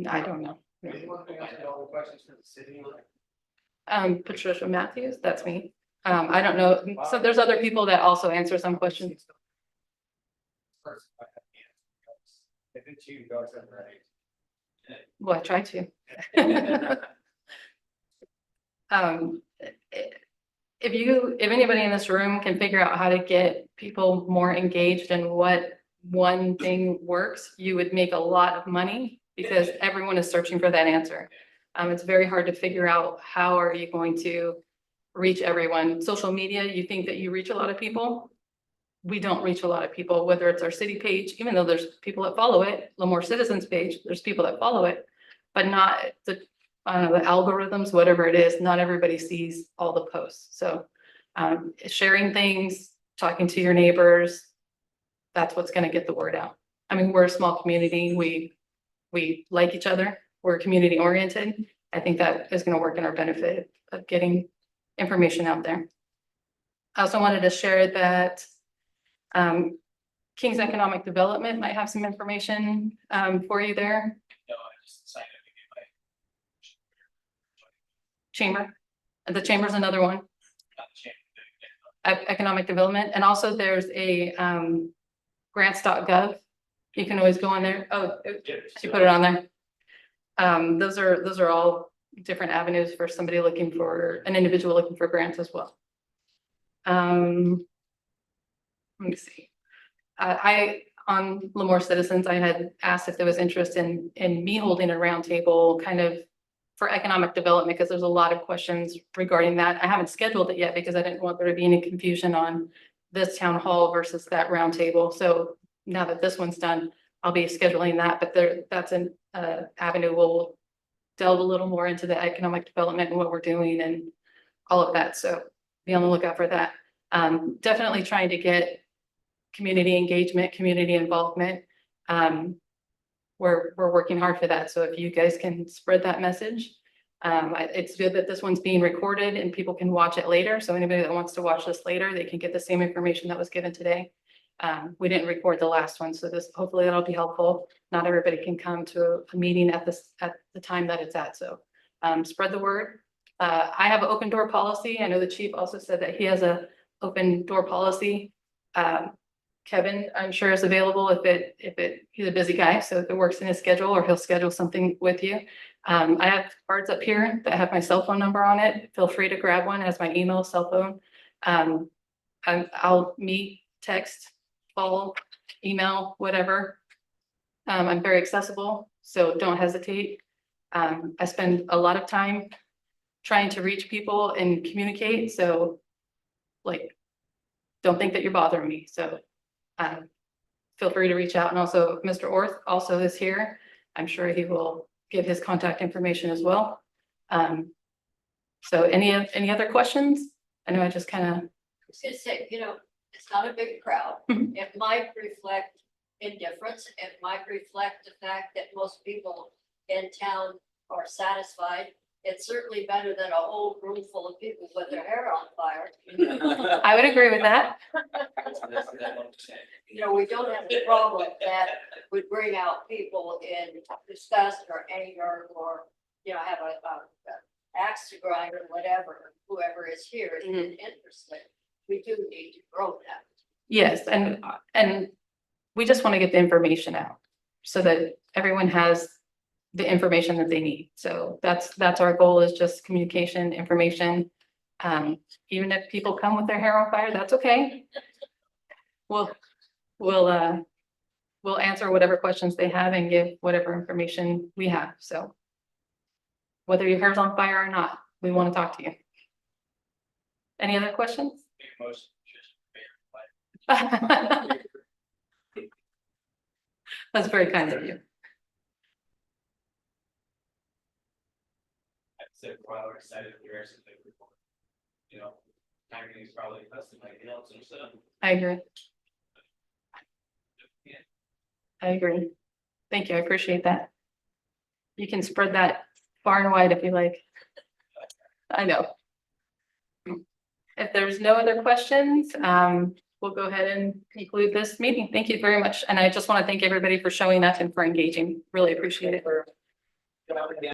Speaker 1: I don't know.
Speaker 5: Questions for the city?
Speaker 1: Patricia Matthews, that's me. I don't know. So there's other people that also answer some questions.
Speaker 5: If it's you, go ahead, right?
Speaker 1: Well, I try to. If anybody in this room can figure out how to get people more engaged in what one thing works, you would make a lot of money because everyone is searching for that answer. It's very hard to figure out how are you going to reach everyone. Social media, you think that you reach a lot of people. We don't reach a lot of people, whether it's our city page, even though there's people that follow it, Lemoore Citizens page, there's people that follow it, but not the algorithms, whatever it is, not everybody sees all the posts. So sharing things, talking to your neighbors, that's what's going to get the word out. I mean, we're a small community. We like each other. We're community oriented. I think that is going to work in our benefit of getting information out there. I also wanted to share that King's Economic Development might have some information for you there.
Speaker 6: No, I just decided to get my.
Speaker 1: Chamber. The chamber's another one.
Speaker 6: Not the
Speaker 1: Economic Development. And also there's a grants.gov. You can always go on there. Oh, she put it on there. Those are all different avenues for somebody looking for an individual looking for grants as well. Let me see. On Lemoore Citizens, I had asked if there was interest in me holding a roundtable kind of for economic development, because there's a lot of questions regarding that. I haven't scheduled it yet because I didn't want there to be any confusion on this town hall versus that roundtable. So now that this one's done, I'll be scheduling that, but that's an avenue we'll delve a little more into the economic development and what we're doing and all of that. So be on the lookout for that. Definitely trying to get community engagement, community involvement. We're working hard for that. So if you guys can spread that message, it's good that this one's being recorded and people can watch it later. So anybody that wants to watch this later, they can get the same information that was given today. We didn't record the last one, so this, hopefully that'll be helpful. Not everybody can come to a meeting at the time that it's at, so spread the word. I have an open door policy. I know the chief also said that he has a open door policy. Kevin, I'm sure is available he's a busy guy, so if it works in his schedule, or he'll schedule something with you. I have cards up here that have my cell phone number on it. Feel free to grab one as my email, cell phone. I'll meet, text, call, email, whatever. I'm very accessible, so don't hesitate. I spend a lot of time trying to reach people and communicate, so like, don't think that you're bothering me, so feel free to reach out. And also Mr. Orth also is here. I'm sure he will give his contact information as well. So any other questions? I know I just kind of.
Speaker 10: I was gonna say, it's not a big crowd.
Speaker 1: Mhm.
Speaker 10: It might reflect indifference. It might reflect the fact that most people in town are satisfied. It's certainly better than a whole room full of people with their hair on fire.
Speaker 1: I would agree with that.
Speaker 10: We don't have a problem that would bring out people in disgust or anger or, have a axe to grind or whatever, whoever is here is interested. We do need to grow that.
Speaker 1: Yes, and we just want to get the information out so that everyone has the information that they need. So that's our goal, is just communication, information. Even if people come with their hair on fire, that's okay. We'll answer whatever questions they have and give whatever information we have. So whether your hair's on fire or not, we want to talk to you. Any other questions? That's very kind of you.
Speaker 6: So we're excited to hear something. Timing is probably custom ideal, so.
Speaker 1: I agree. I agree. Thank you. I appreciate that. You can spread that far and wide if you like. I know. If there's no other questions, we'll go ahead and conclude this meeting. Thank you very much. And I just want to thank everybody for showing up and for engaging. Really appreciate it.